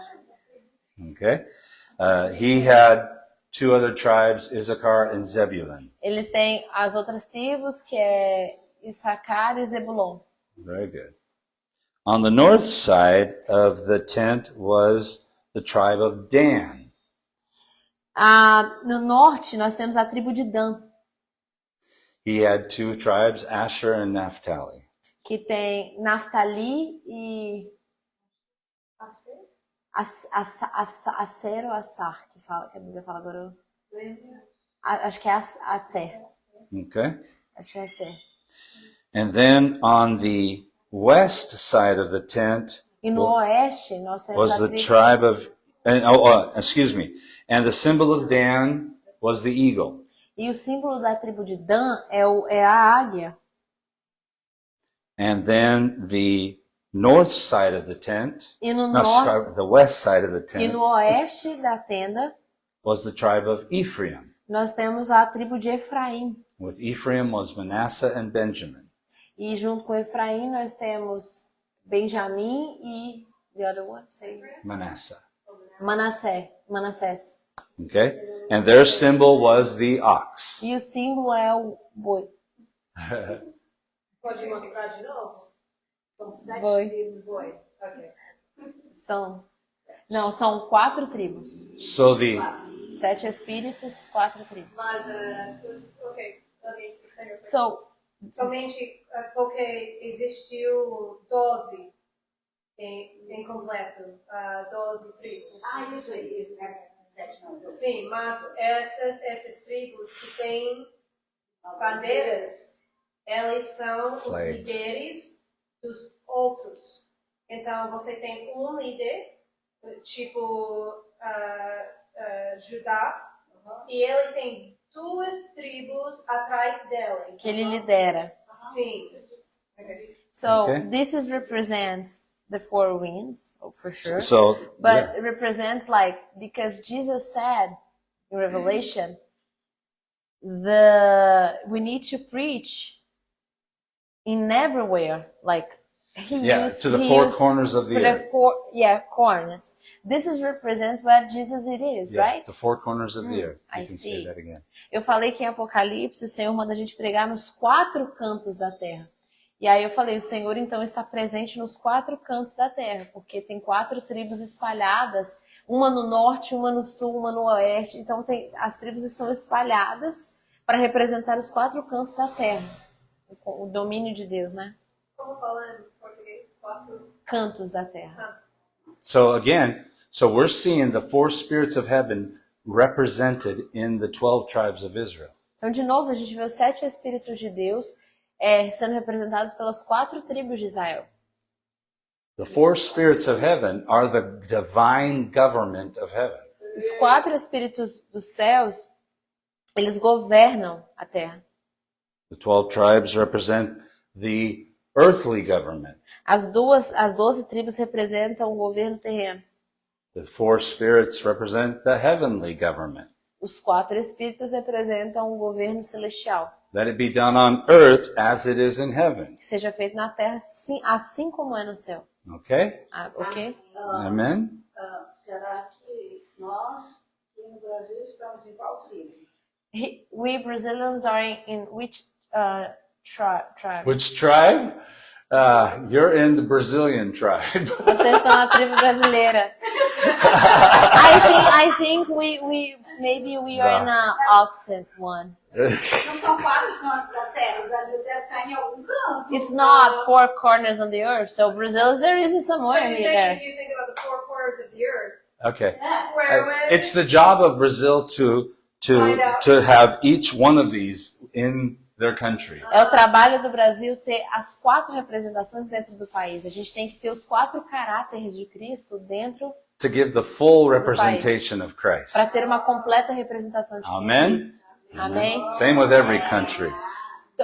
Okay? He had two other tribes, Issachar and Zebulun. Ele tem as outras tribos, que é Issacar e Zebulon. Very good. On the north side of the tent was the tribe of Dan. No norte, nós temos a tribo de Dan, He had two tribes, Asher and Naphtali. que tem Naftali e Aser ou Assar, que a Bíblia fala agora. Acho que é Aser. Okay? Acho que é Aser. And then on the west side of the tent E no oeste, nós temos was a the tribo... tribe of, and the symbol of Dan was the eagle. E o símbolo da tribo de Dan é a águia. And then the north side of the tent, E no, no, norte, sorry, the west side of the e tent no oeste da tenda, was the tribe of Ephraim. nós temos a tribo de Efraim. With Ephraim was Manasseh and Benjamin. E junto com Efraim, nós temos Benjamim e... The other one? Say. Manasseh. Manassés. Okay? And their symbol was the ox. E o símbolo é o boi. Pode mostrar de novo? São 7 Boi. tribos boi. Ok. São 4 tribos. So the 7 espíritos, 4 tribos. Mas, ok, ok. So, Somente porque existiu 12 em completo, 12 tribos. Isso aí, isso, né? 7 não. Sim, mas essas tribos que têm bandeiras, eles são os Flags. líderes dos outros. Então, você tem um líder, tipo Judá, e ele tem 2 tribos atrás dele. que ele lidera. Sim. So, Okay. this represents the 4 winds, for sure. so But yeah. it represents like, because Jesus said in Revelation, we need to preach in everywhere. Like, To the four corners of the earth. corners. This represents what Jesus it is, Yeah, right? the four corners of the earth. I You can see. say that again. Eu falei que em Apocalipse o Senhor manda a gente pregar nos 4 cantos da terra. E aí eu falei, o Senhor então está presente nos 4 cantos da terra, porque tem 4 tribos espalhadas, uma no norte, uma no sul, uma no oeste. Então as tribos estão espalhadas para representar os 4 cantos da terra. O domínio de Deus, né? Como fala em português? 4 Cantos da terra. cantos. So again, we're seeing the 4 spirits of heaven represented in the 12 tribes of Israel. Então, de novo, a gente vê os 7 Espíritos de Deus sendo representados pelas 4 tribos de Israel. The 4 spirits of heaven are the divine government of heaven. Os 4 Espíritos dos céus, eles governam a terra. The 12 tribes represent the earthly government. As 12 tribos representam o governo terreno. The 4 spirits represent the heavenly government. Os 4 Espíritos representam o governo celestial. Let it be done on earth as it is in heaven. Que seja feito na terra assim como é no céu. Okay? Ok? Amen? Será que nós, aqui no Brasil, estamos em qual tribo? We Brazilians are in which tribe? Which tribe? You're in the Brazilian tribe. Vocês estão na tribo brasileira. I think maybe we are in a oxen one. Não são 4 cantos da terra, o Brasil deve estar em algum canto. It's not 4 corners on the earth, so Brazil there is somewhere If here. you think about the 4 corners of the earth, Okay. where It's the job of Brazil to have each one of these in their country. É o trabalho do Brasil ter as 4 representações dentro do país. A gente tem que ter os 4 caráteres de Cristo dentro To give the full representation of Christ. para ter uma completa representação de Amen. Cristo. Amém? Same with every country.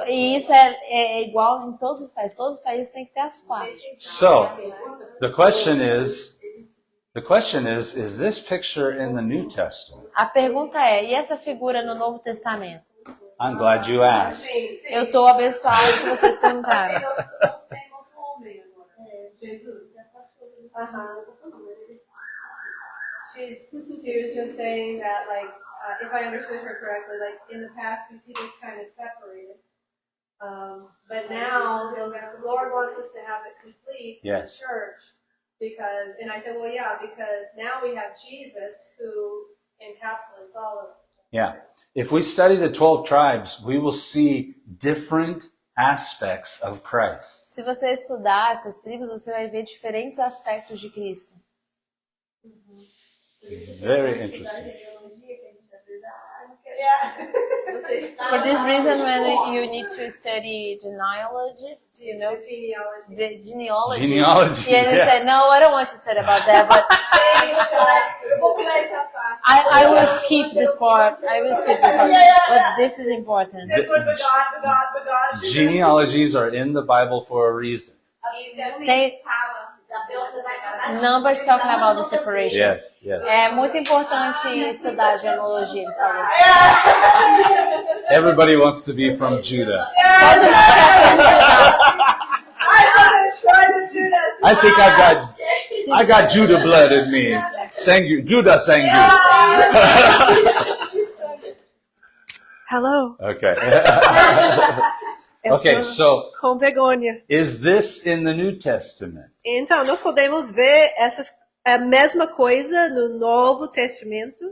E isso é igual em todos os países. Todos os países têm que ter as 4. So, the question is, The question is this picture in the New Testament? A pergunta é, e essa figura no Novo Testamento? I'm glad you asked. Sim. Eu estou abençoada que vocês perguntaram. Nós temos um homem agora. Jesus. She was just saying that, like, if I understood her correctly, like in the past we see this kind of separated, but now the Lord wants us to have it complete in the Yes. church, because, and I said, well, yeah, because now we have Jesus who encapsulates all of it. Yeah. If we study the 12 tribes, we will see different aspects of Christ. Se você estudar essas tribos, você vai ver diferentes aspectos de Cristo. Very interesting. Yeah. For this reason, when you need to study genealogy, you know, The genealogy. the genealogy. Genealogy, Yeah, you yeah. said, no, I don't want to study about that, but Eu vou pular essa parte. I will skip this part. I will skip this part. But this is important. This one, begot. Genealogies are in the Bible for a reason. Tem numbers talking about the separation. Yes, yes. É muito importante estudar genealogia, ele falou. Everybody wants to be from Judah. I think I got Judah blood in me. Judah sang you. Hello. Okay. Eu Okay, sou so com Begônia. is this in the New Testament? Então, nós podemos ver a mesma coisa no Novo Testamento.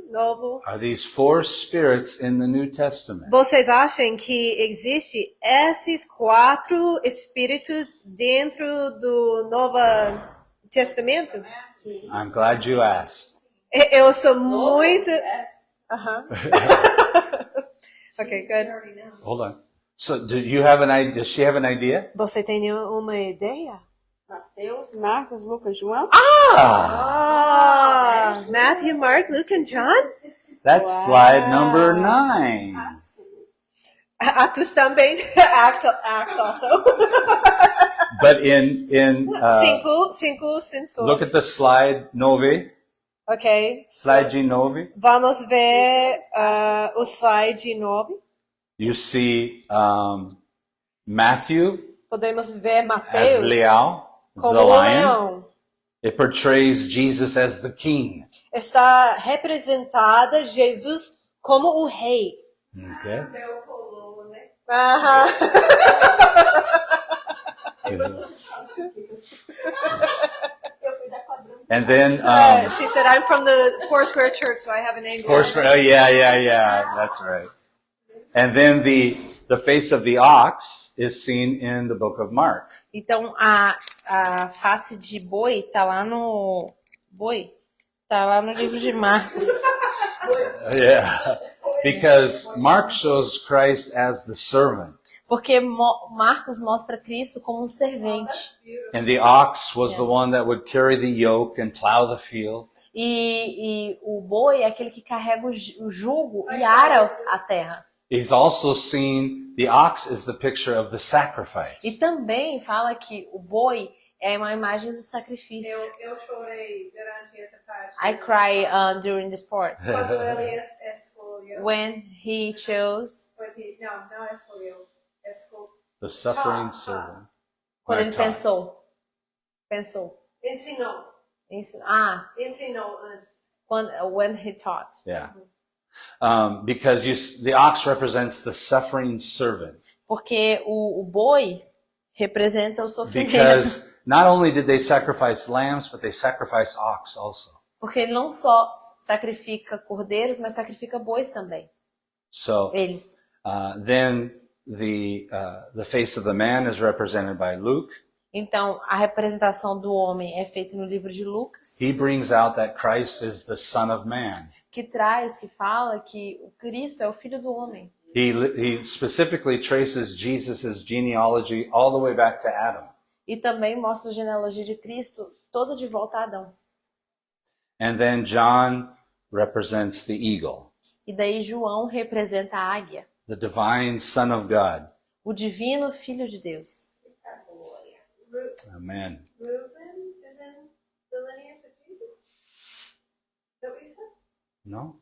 Are these four spirits in the New Testament? Vocês acham que existe esses 4 espíritos dentro do Novo Testamento? I'm glad you asked. Eu sou muito... Aham. Okay, good. Hold on. So, do you have an idea? Does she have an idea? Você tem uma ideia? Mateus, Marcos, Lucas, João. Ah, Matthew, Mark, Luke, and John? that's slide number 9. Atos também. Acts also. But in Cinco sensor. look at the slide 9. Ok. Slide 9. Vamos ver o slide 9. You see Matthew Podemos ver as Mateus Leão, the como o lion. leão. It portrays Jesus as the king. Está representada Jesus como o rei. Okay. Aham. And then She said, I'm from the Foursquare Church, so I have an angle. Foursquare. Oh, yeah. That's right. And then the face of the ox is seen in the book of Mark. Então, a face de boi tá lá no... Tá lá no livro de Marcos. Yeah. Because Mark shows Christ as the servant. Porque Marcos mostra Cristo como um servente. And the ox was the Yes. one that would carry the yoke and plow the field. E o boi é aquele que carrega o jugo e ara a terra. He's also seen, the ox is the picture of the sacrifice. E também fala que o boi é uma imagem do sacrifício. Eu chorei durante essa parte. I cry during this part. Quando ele escolheu. When he chose, Não escolheu. The suffering servant. quando ele Right, pensou. Ensinou antes. When he taught. Yeah. Because the ox represents the suffering servant. Porque o boi representa o sofrimento. Because not only did they sacrifice lambs, but they sacrificed ox also. Porque ele não só sacrifica cordeiros, mas sacrifica bois também. So Eles. then the face of the man is represented by Luke. Então, a representação do homem é feita no livro de Lucas, He brings out that Christ is the Son of Man. que fala que o Cristo é o filho do homem. He specifically traces Jesus' genealogy all the way back to Adam. E também mostra a genealogia de Cristo toda de volta a Adão. And then John represents the eagle, E daí João representa a águia, the divine Son of God. o divino Filho de Deus. Amen. Reuben is in the lineage of Jesus? No?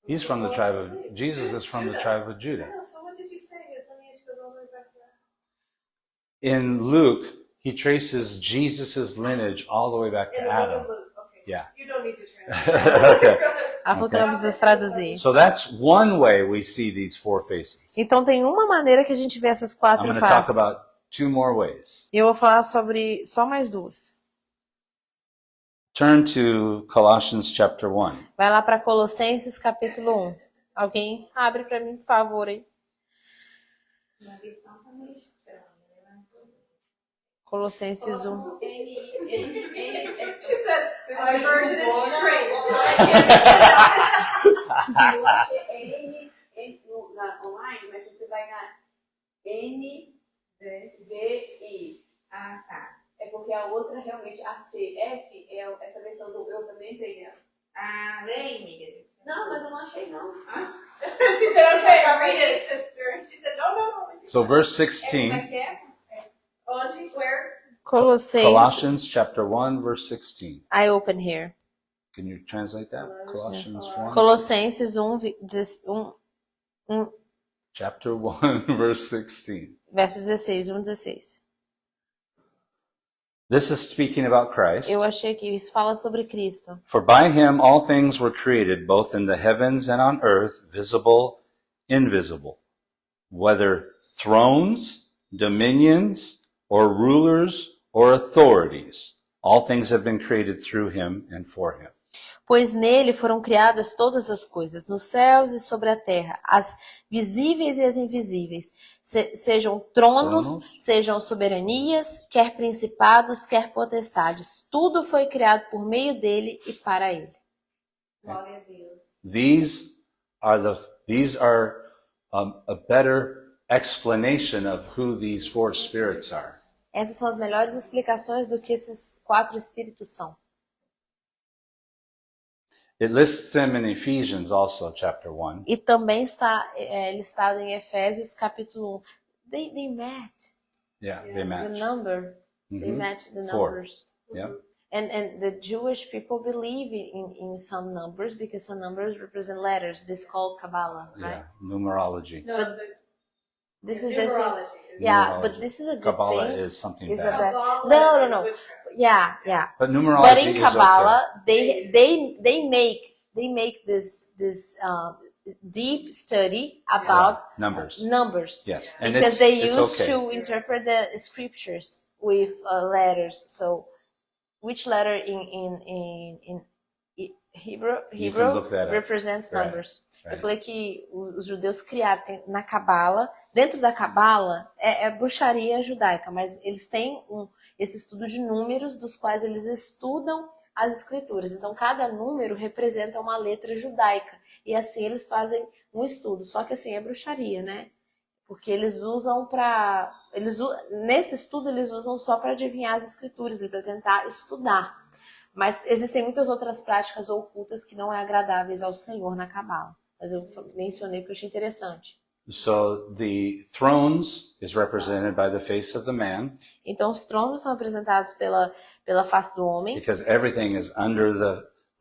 He's from the tribe of, Jesus is from the tribe of Judah. No, so what did you say? His lineage goes all the way back to that? In Luke, he traces Jesus' lineage all the way back to In the book of Adam. Luke. Okay. Yeah. You don't need to translate. Okay. Go ahead. Ela falou que não precisa traduzir. So that's one way we see these four faces. Então tem uma maneira que a gente vê essas I'm quatro going to talk faces. about two more ways. E eu vou falar sobre só mais duas. Turn to Colossians chapter 1. Vai lá para Colossenses capítulo 1. Alguém abre para mim, por favor, aí. Na versão tá meio estranha, né? Colossenses 1. She said, my version is strange. Eu achei online, mas você vai na NVI. Ah, tá. É porque a outra realmente, a CF, essa versão do eu também peguei. Ah, leia, amiga. Não, mas eu não achei não. She said, okay, I'll read it, sister. And she said, no. So verse Como 16, é que é? Onde? Where? Colossenses. Colossians chapter 1 verse 16. I open here. Can you translate that? Colossians 1 Colossenses 1, chapter 1 verse 16. verso 16, 1:16. This is speaking about Christ. Eu achei que isso fala sobre Cristo. For by him all things were created, both in the heavens and on earth, visible, invisible. Whether thrones, dominions, or rulers, or authorities. All things have been created through him and for him. Pois nele foram criadas todas as coisas, nos céus e sobre a terra, as visíveis e as invisíveis, sejam tronos, sejam soberanias, quer principados, quer potestades. Tudo foi criado por meio dele e para ele. Glória a Deus. These are a better explanation of who these four spirits are. Essas são as melhores explicações do que esses quatro espíritos são. It lists them in Ephesians also, chapter 1. E também está listado em Efésios capítulo 1. They met Yeah, they the match. number. They Mhm. match the Four. numbers. Yeah. And the Jewish people believe in some numbers because some numbers represent letters. This is called Kabbalah, right? Yeah, numerology. No, But the This is the same. numerology. Yeah, Numerology. but this is a good Kabbalah thing. is something Is bad. a bad- Kabbalah No. is witchcraft. Yeah. But numerology But in is Kabbalah, they make this deep study about numbers. numbers. Yes, and Because they it's used okay. to interpret the scriptures with letters. So, which letter in Hebrew look that up. represents Right, numbers? right. Eu falei que os judeus criaram na Cabala. Dentro da Cabala é bruxaria judaica, mas eles têm esse estudo de números dos quais eles estudam as escrituras. Então, cada número representa uma letra judaica. E assim eles fazem um estudo. Só que assim, é bruxaria, né? Porque eles usam nesse estudo eles usam só para adivinhar as escrituras, para tentar estudar. Mas existem muitas outras práticas ocultas que não é agradáveis ao Senhor na Cabala. Mas eu mencionei porque eu achei interessante. So the thrones is represented by the face of the man, Então os tronos são apresentados pela face do homem, because everything is under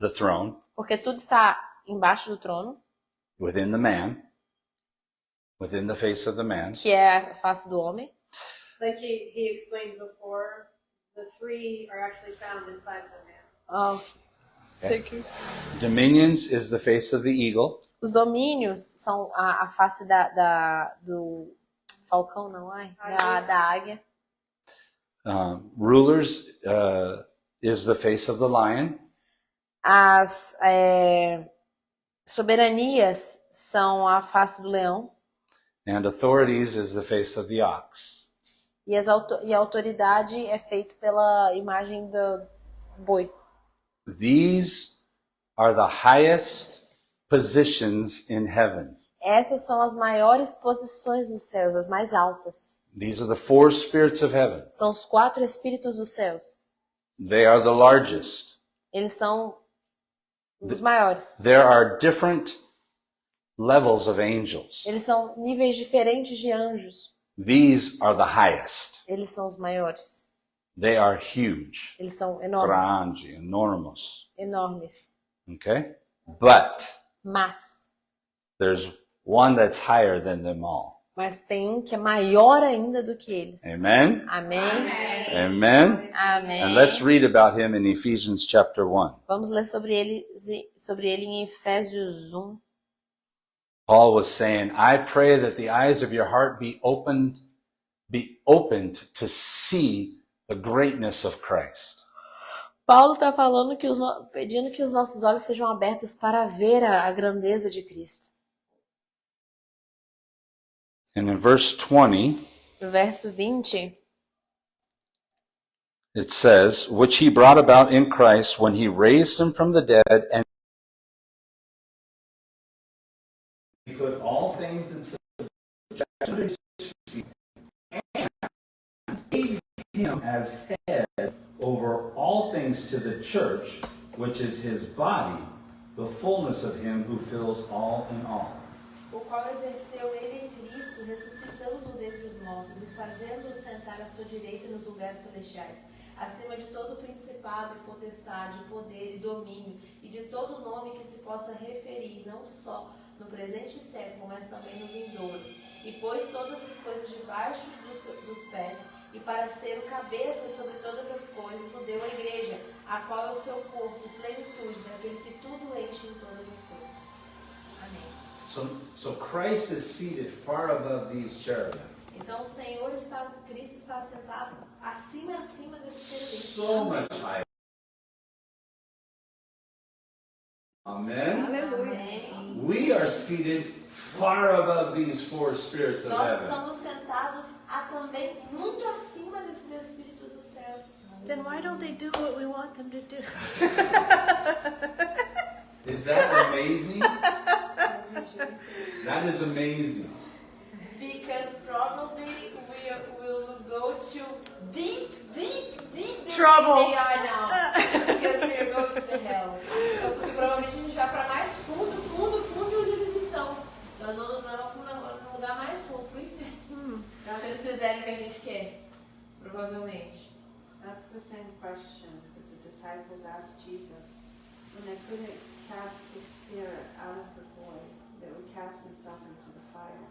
the throne, porque tudo está embaixo do trono, within the man, within the face of the man. que é a face do homem. Like he explained before, the three are actually found inside the man. Oh, Dominions is the face of the eagle. os domínios são a face do falcão, não é? Da águia. Rulers is the face of the lion. As soberanias são a face do leão. And authorities is the face of the ox. E a autoridade é feita pela imagem do boi. These are the highest positions in heaven. Essas são as maiores posições nos céus, as mais altas. These are the four spirits of heaven. São os 4 espíritos dos céus. They are the largest. Eles são os maiores. There are different levels of angels. Eles são níveis diferentes de anjos. These are the highest. Eles são os maiores. They are huge. Eles são enormes. Grande, enormous. Enormes. Okay? But Mas there's one that's higher than them all. tem um que é maior ainda do que eles. Amen? Amém? Amen? Amém. And let's read about him in Ephesians chapter 1. Vamos ler sobre ele em Efésios 1. Paul was saying, I pray that the eyes of your heart be opened to see the greatness of Christ. Paulo está falando pedindo que os nossos olhos sejam abertos para ver a grandeza de Cristo. And in verse 20, No verso 20, it says, which he brought about in Christ when he raised him from the dead and he put all things in subjection under his feet and gave him as head over all things to the church, which is his body, the fullness of him who fills all in all. o qual exerceu ele em Cristo, ressuscitando-o dentre os mortos e fazendo-o sentar à sua direita nos lugares celestiais, acima de todo principado e potestade, poder e domínio, e de todo nome que se possa referir, não só no presente século, mas também no vindouro. E pôs todas as coisas debaixo dos pés, e para ser o cabeça sobre todas as coisas, o deu à igreja, a qual é o seu corpo, plenitude daquele que tudo enche em todas as coisas. Amém. So Christ is seated far above these cherubim. Então Cristo está sentado acima desse So much higher. Amen? Amém. We are seated far above these four spirits of Nós heaven. estamos sentados também muito acima desses espíritos dos céus. Then why don't they do what we want them to do? Is that amazing? That is amazing. Because probably we will go to deep Trouble. than they are now. Because we are going to the hell. Então, porque provavelmente a gente vai para mais fundo onde eles estão. Nós vamos para um lugar mais fundo, pro inferno. Se eles fizerem o que a gente quer. Provavelmente. That's the same question that the disciples asked Jesus when they couldn't cast the spirit out of the boy that would cast himself into the fire.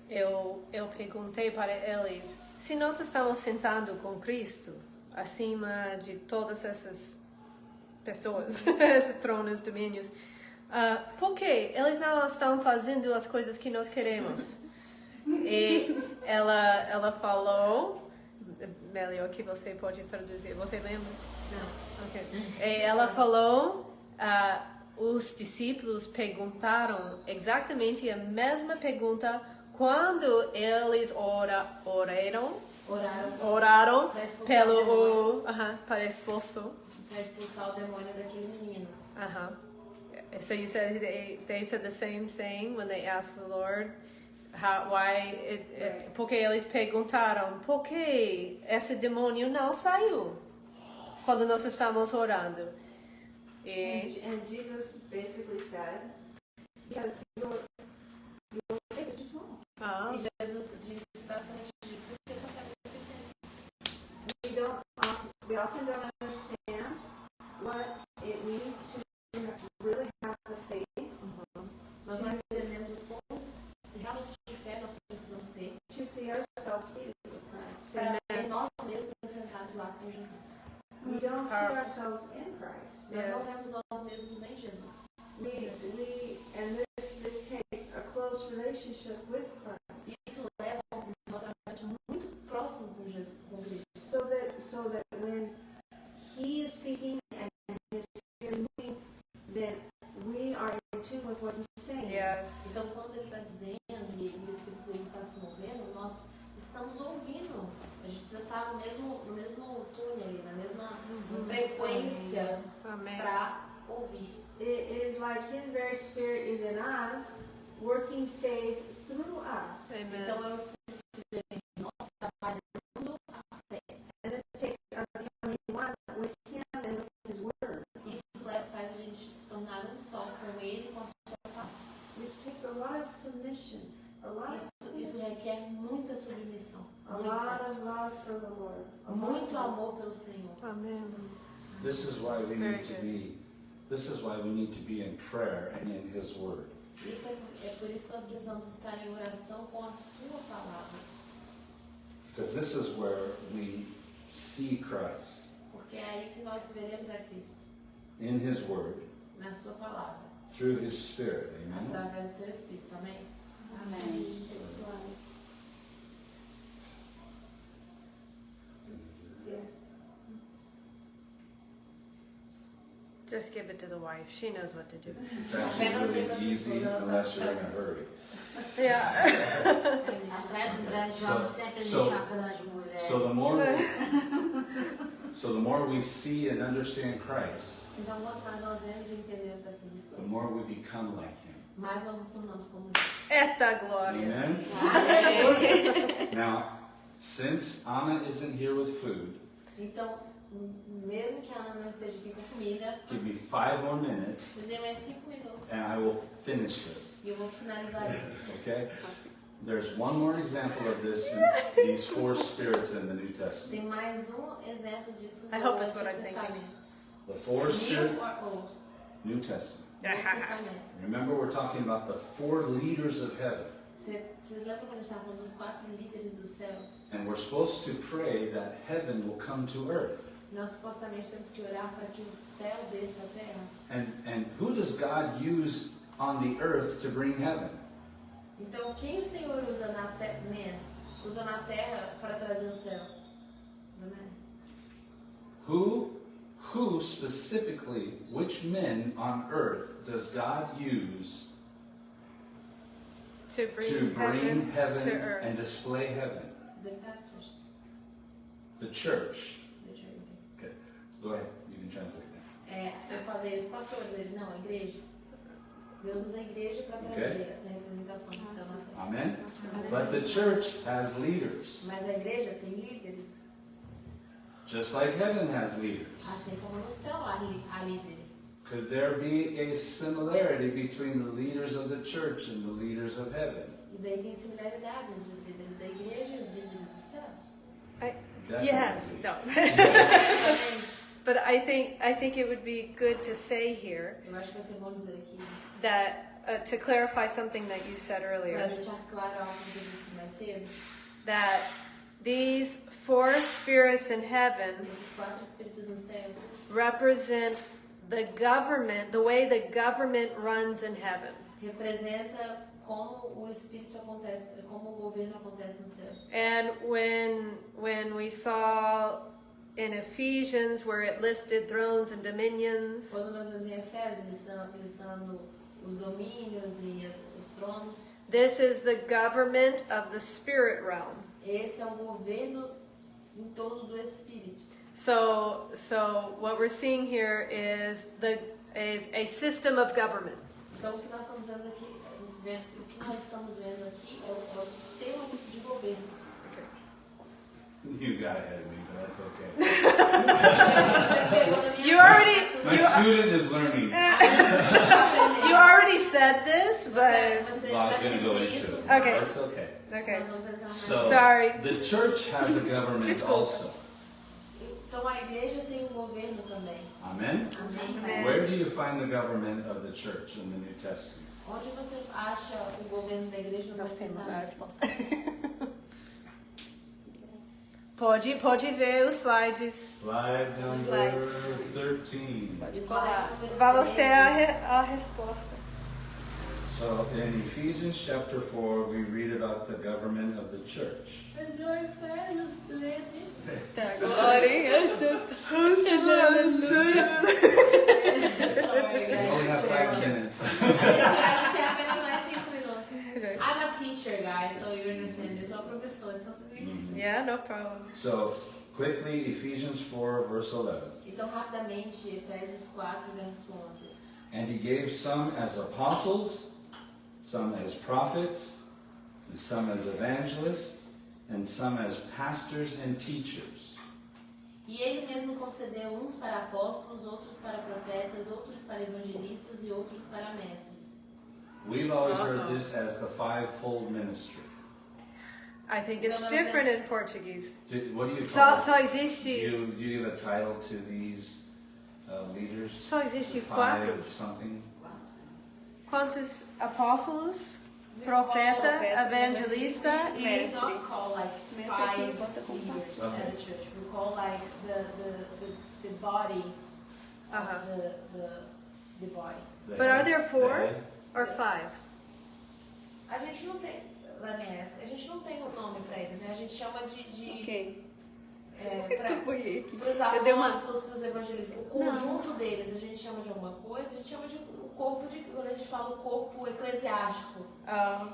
Eu perguntei para eles, se nós estamos sentando com Cristo acima de todas essas pessoas, esses tronos, domínios, por que eles não estão fazendo as coisas que nós queremos? E ela falou, melhor que você pode traduzir, você lembra? Não. Okay. E ela falou, os discípulos perguntaram exatamente a mesma pergunta quando eles oraram para expulsar o demônio daquele menino. So you said they said the same thing when they asked the Lord porque eles perguntaram por que esse demônio não saiu quando nós estamos orando. And Jesus basically said, because your faith is too small. E Jesus disse basicamente isso, porque sua fé é pequena. We often don't understand what it means to really have the faith. Nós não entendemos o quão realmente de fé nós precisamos ter To see ourselves seated with Christ. para ver nós mesmos sentados lá com Jesus. We don't see ourselves in Christ. Nós não vemos nós mesmos em Jesus. And this takes a close relationship with Christ. Isso leva a um relacionamento muito próximo com Jesus, com Cristo. So that when He is speaking and His Spirit is moving, then we are in tune with what He's saying. Então, quando Ele está dizendo e o Espírito dele está se movendo, nós estamos ouvindo. A gente precisa estar no mesmo túnel ali, na mesma frequência para ouvir. It is like His very Spirit is in us, working faith through us. Então, é o Espírito dele em nós trabalhando a fé. And this takes us becoming one with Him and with His Word. Isso faz a gente se tornar um só com Ele e com a sua palavra. Which takes a lot of submission, Isso requer muita submissão, a lot of love for the Lord. muito amor pelo Senhor. Amen. This is why we need to be This is why we need to be in prayer and in His Word. Isso é por isso que nós precisamos estar em oração com a sua palavra. Because this is where we see Christ. Porque é aí que nós veremos a Cristo. In His Word. Na sua palavra. Through His Spirit. Amen? Através do seu Espírito. Amém? Amém. Just give it to the wife. She knows what to do. It's actually really easy unless you're in a hurry. Yeah. Vamos sempre deixar pelas mulheres. So the more we see and understand Christ, Então, quanto mais nós vemos e entendemos a Cristo, the more we become like Him. mais nós nos tornamos como Ele. Eta glória. Amen? Now, since Anna isn't here with food, Então, mesmo que a Ana não esteja aqui com comida, give me 5 more minutes me dê mais 5 minutos and I will finish this. e eu vou finalizar isso. Okay? There's one more example of this in these 4 spirits in the New Testament. Tem mais exemplo disso no I hope it's what Antigo I'm thinking. Testamento. The 4 spirits, New or Old? New Testament. Novo Testamento. Remember, we're talking about the 4 leaders of heaven. Vocês lembram quando a gente estava falando dos 4 líderes dos céus? And we're supposed to pray that heaven will come to earth. Nós supostamente temos que orar para que o céu desça à terra. And who does God use on the earth to bring heaven? Então, quem o Senhor usa usa na terra para trazer o céu? Amém? Who specifically, which men on earth does God use To to bring bring heaven to heaven earth. and display heaven? The pastors. The church. The church. Okay, go ahead. You can translate that. Eu falei, os pastores, ele não, a igreja. Deus usa a igreja para trazer essa representação do céu na terra. Amen? But the church has leaders, Mas a igreja tem líderes, just like heaven has leaders. assim como no céu há líderes. Could there be a similarity between the leaders of the church and the leaders of heaven? E daí tem similaridades entre os líderes da igreja e os líderes dos céus. Yes. No. Exatamente. But I think it would be good to say here Eu acho que vai ser bom dizer aqui, that to clarify something that you said para earlier, deixar claro algo que você disse mais cedo, that these 4 spirits in heaven esses 4 espíritos nos céus represent the government, the way the government runs in heaven. representa como o espírito acontece, como o governo acontece nos céus. And when we saw in Ephesians where it listed thrones and dominions, Quando nós vemos em Efésios, listando os domínios e os tronos, this is the government of the spirit realm. esse é o governo em torno do espírito. So what we're seeing here is a system of government. Então o que nós estamos vendo aqui, é o sistema de governo. You got ahead of me, but that's okay. You already My student is learning. you already said this, but Você Well, I was já going to go disse into isso. it. Okay. That's okay. okay. Nós vamos entrar mais. So, Sorry. the church has a government Desculpa. also. Então a igreja tem um governo também. Amen? Amém? Amen. Where do you find the government of the church in the New Testament? Onde você acha o governo da igreja no Novo Testamento? resposta. Pode ver os slides. Slide number 13. Pode falar. Vamos ter a resposta. So in Ephesians chapter 4, we read about the government of the church. We only have 5 minutes. A gente tem apenas mais 5 minutos. I'm a teacher, guys, so you understand. Eu sou a professora, então vocês me entendem. Yeah, no problem. So quickly, Ephesians 4, verse 11. Então, rapidamente, Efésios 4, verso 11. And he gave some as apostles, some as prophets, and some as evangelists, and some as pastors and teachers. E ele mesmo concedeu uns para apóstolos, outros para profetas, outros para evangelistas e outros para mestres. We've always heard this as the fivefold ministry. I think it's different in Portuguese. What do you Só call it? existe. Do you give a title to these leaders? Só existe Five quatro? something? Quantos apóstolos, profeta, evangelista We e... don't call like Mestre five aqui, bota com leaders Okay. at a church. We call like the body Uh-huh. of the body. The But are head- there the four head? or five? A gente não tem, let me ask, a gente não tem um nome pra eles, né? A gente chama de Ok. pra, Apoiei aqui. pros Eu dei uma- apóstolos, pros evangelistas. O conjunto deles, a gente chama de alguma coisa, a gente chama de o corpo de, quando a gente fala o corpo eclesiástico.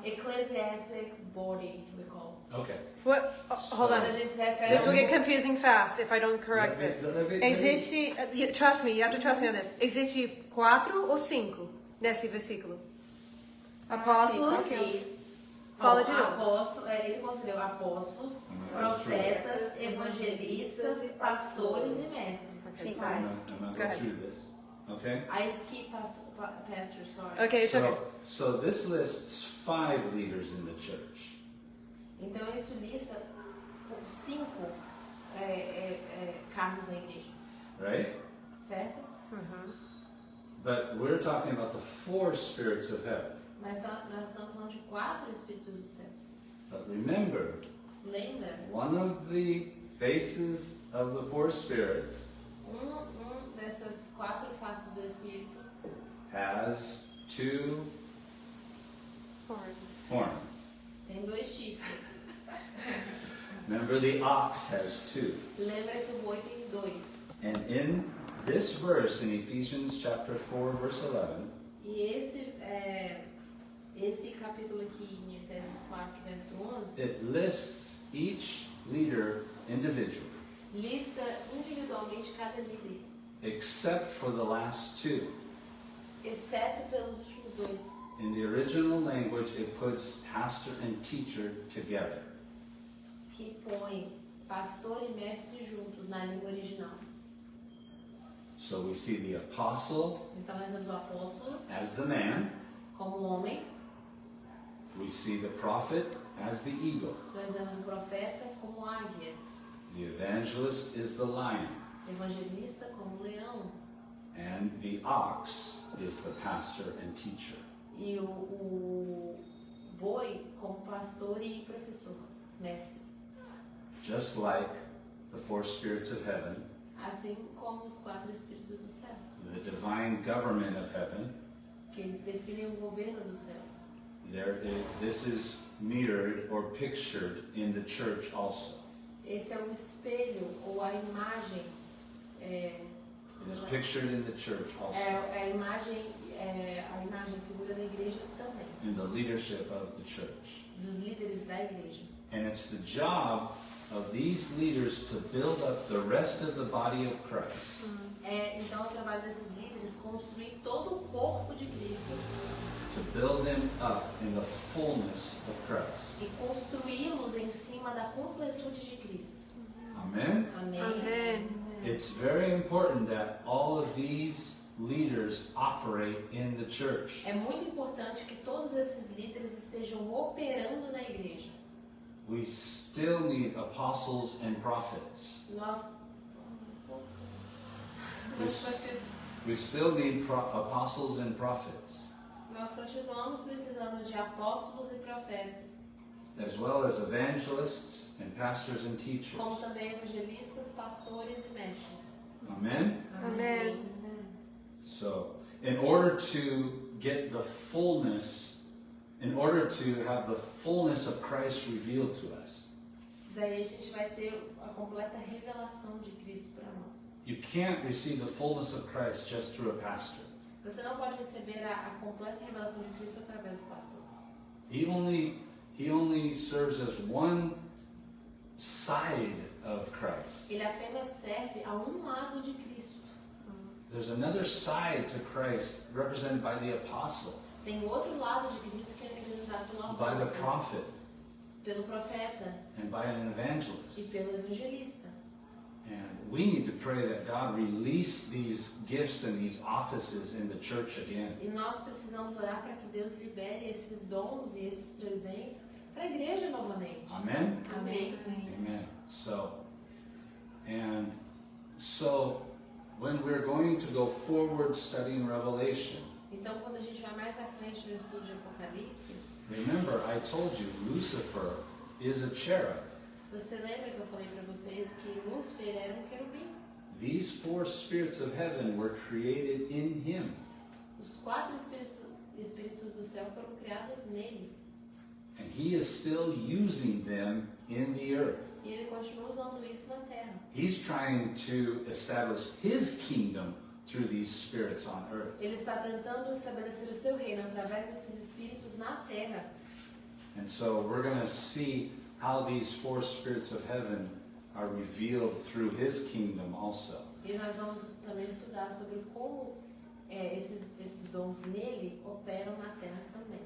Ecclesiastic body, we call. Okay. What? Hold Quando a on. gente se refere This a will get confusing fast if I don't correct this. Let me- Existe, trust me, you have to trust me on this. Existe 4 ou 5 nesse versículo? Apóstolos, Sim. Fala Ó, de novo. apóstolo, ele considerou apóstolos, profetas, evangelistas, pastores e mestres. Okay, Vai. I'm gonna Go go ahead. through this. Okay? I skip pastor, sorry. Okay, it's okay. So this lists 5 leaders in the church. Então isso lista 5 cargos na igreja, Right? certo? But we're talking about the 4 spirits of heaven. Mas nós estamos falando de 4 espíritos dos céus. But remember, Lembra? one of the faces of the 4 spirits Dessas 4 faces do espírito has 2 Horns. horns. tem 2 chifres. Remember, the ox has 2. Lembra que o boi tem 2. And in this verse, in Ephesians chapter 4, verse 11, E esse capítulo aqui em Efésios 4, verso 11, it lists each leader individually, lista individualmente cada líder, except for the last 2. exceto pelos últimos 2. In the original language, it puts pastor and teacher together. Que põe pastor e mestre juntos na língua original. So we see the apostle Então nós vemos o apóstolo as the man, como homem, we see the prophet as the eagle, nós vemos o profeta como águia, the evangelist is the lion, o evangelista como leão and the ox is the pastor and teacher. e o boi como pastor e professor, mestre. Just like the 4 spirits of heaven, Assim como os 4 espíritos dos céus, the divine government of heaven, que definem o governo do céu. this is mirrored or pictured in the church also. Esse é o espelho ou a imagem, It is pictured in the church also, a imagem, a figura da igreja também, in the leadership of the church. dos líderes da igreja. And it's the job of these leaders to build up the rest of the body of Christ, Então é o trabalho desses líderes construir todo o corpo de Cristo to build them up in the fullness of Christ. e construí-los em cima da completude de Cristo. Amen? Amém? Amen. It's very important that all of these leaders operate in the church. É muito importante que todos esses líderes estejam operando na igreja. We still need apostles and prophets. Nós We still need apostles and prophets, Nós continuamos precisando de apóstolos e profetas, as well as evangelists and pastors and teachers. como também evangelistas, pastores e mestres. Amen? Amen. So, in order to get the fullness, in order to have the fullness of Christ revealed to us, Daí a gente vai ter a completa revelação de Cristo para nós. you can't receive the fullness of Christ just through a pastor. Você não pode receber a completa revelação de Cristo através do pastor. He only serves as one side of Christ. Ele apenas serve a um lado de Cristo. There's another side to Christ represented by the apostle, Tem outro lado de Cristo que é representado pelo by the apóstolo, prophet, pelo profeta and by an e evangelist. pelo evangelista. And we need to pray that God release these gifts and these offices in the church again. E nós precisamos orar para que Deus libere esses dons e esses presentes para a igreja novamente. Amen? Amém. Amen. So, when we're going to go forward studying Revelation, Então, quando a gente vai mais à frente no estudo de Apocalipse, remember I told you Lucifer is a cherub. você lembra que eu falei para vocês que Lúcifer era um querubim? These 4 spirits of heaven were created in him. Os 4 espíritos do céu foram criados nele. And he is still using them in the earth. E ele continua usando isso na Terra. He's trying to establish his kingdom through these spirits on earth. Ele está tentando estabelecer o seu reino através desses espíritos na Terra. And so we're going to see how these 4 spirits of heaven are revealed through his kingdom also. E nós vamos também estudar sobre como esses dons nele operam na Terra também.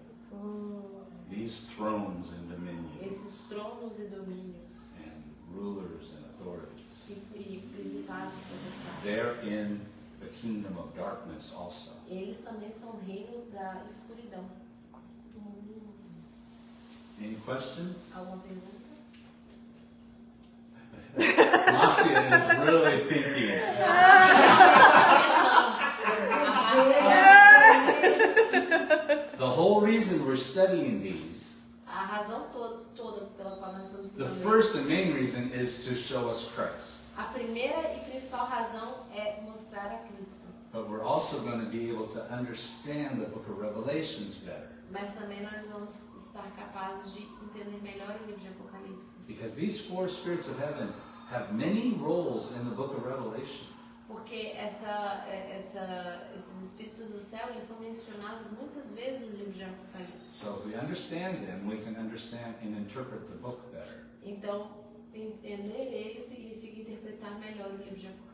These thrones and dominions Esses tronos e domínios and rulers and authorities. e principados e potestades. They're in the kingdom of darkness also. Eles também são o reino da escuridão. Any questions? Alguma pergunta? Marcia is really thinking. The whole reason we're studying these, A razão toda pela qual nós estamos the estudando first and main reason is to show us Christ. a primeira e principal razão é mostrar a Cristo. But we're also going to be able to understand the book of Revelations better. Mas também nós vamos estar capazes de entender melhor o livro de Apocalipse. Because these 4 spirits of heaven have many roles in the book of Revelation. Porque esses espíritos do céu, eles são mencionados muitas vezes no livro de Apocalipse. So if we understand them, we can understand and interpret the book better. Então, entender ele significa interpretar melhor o livro de Apocalipse.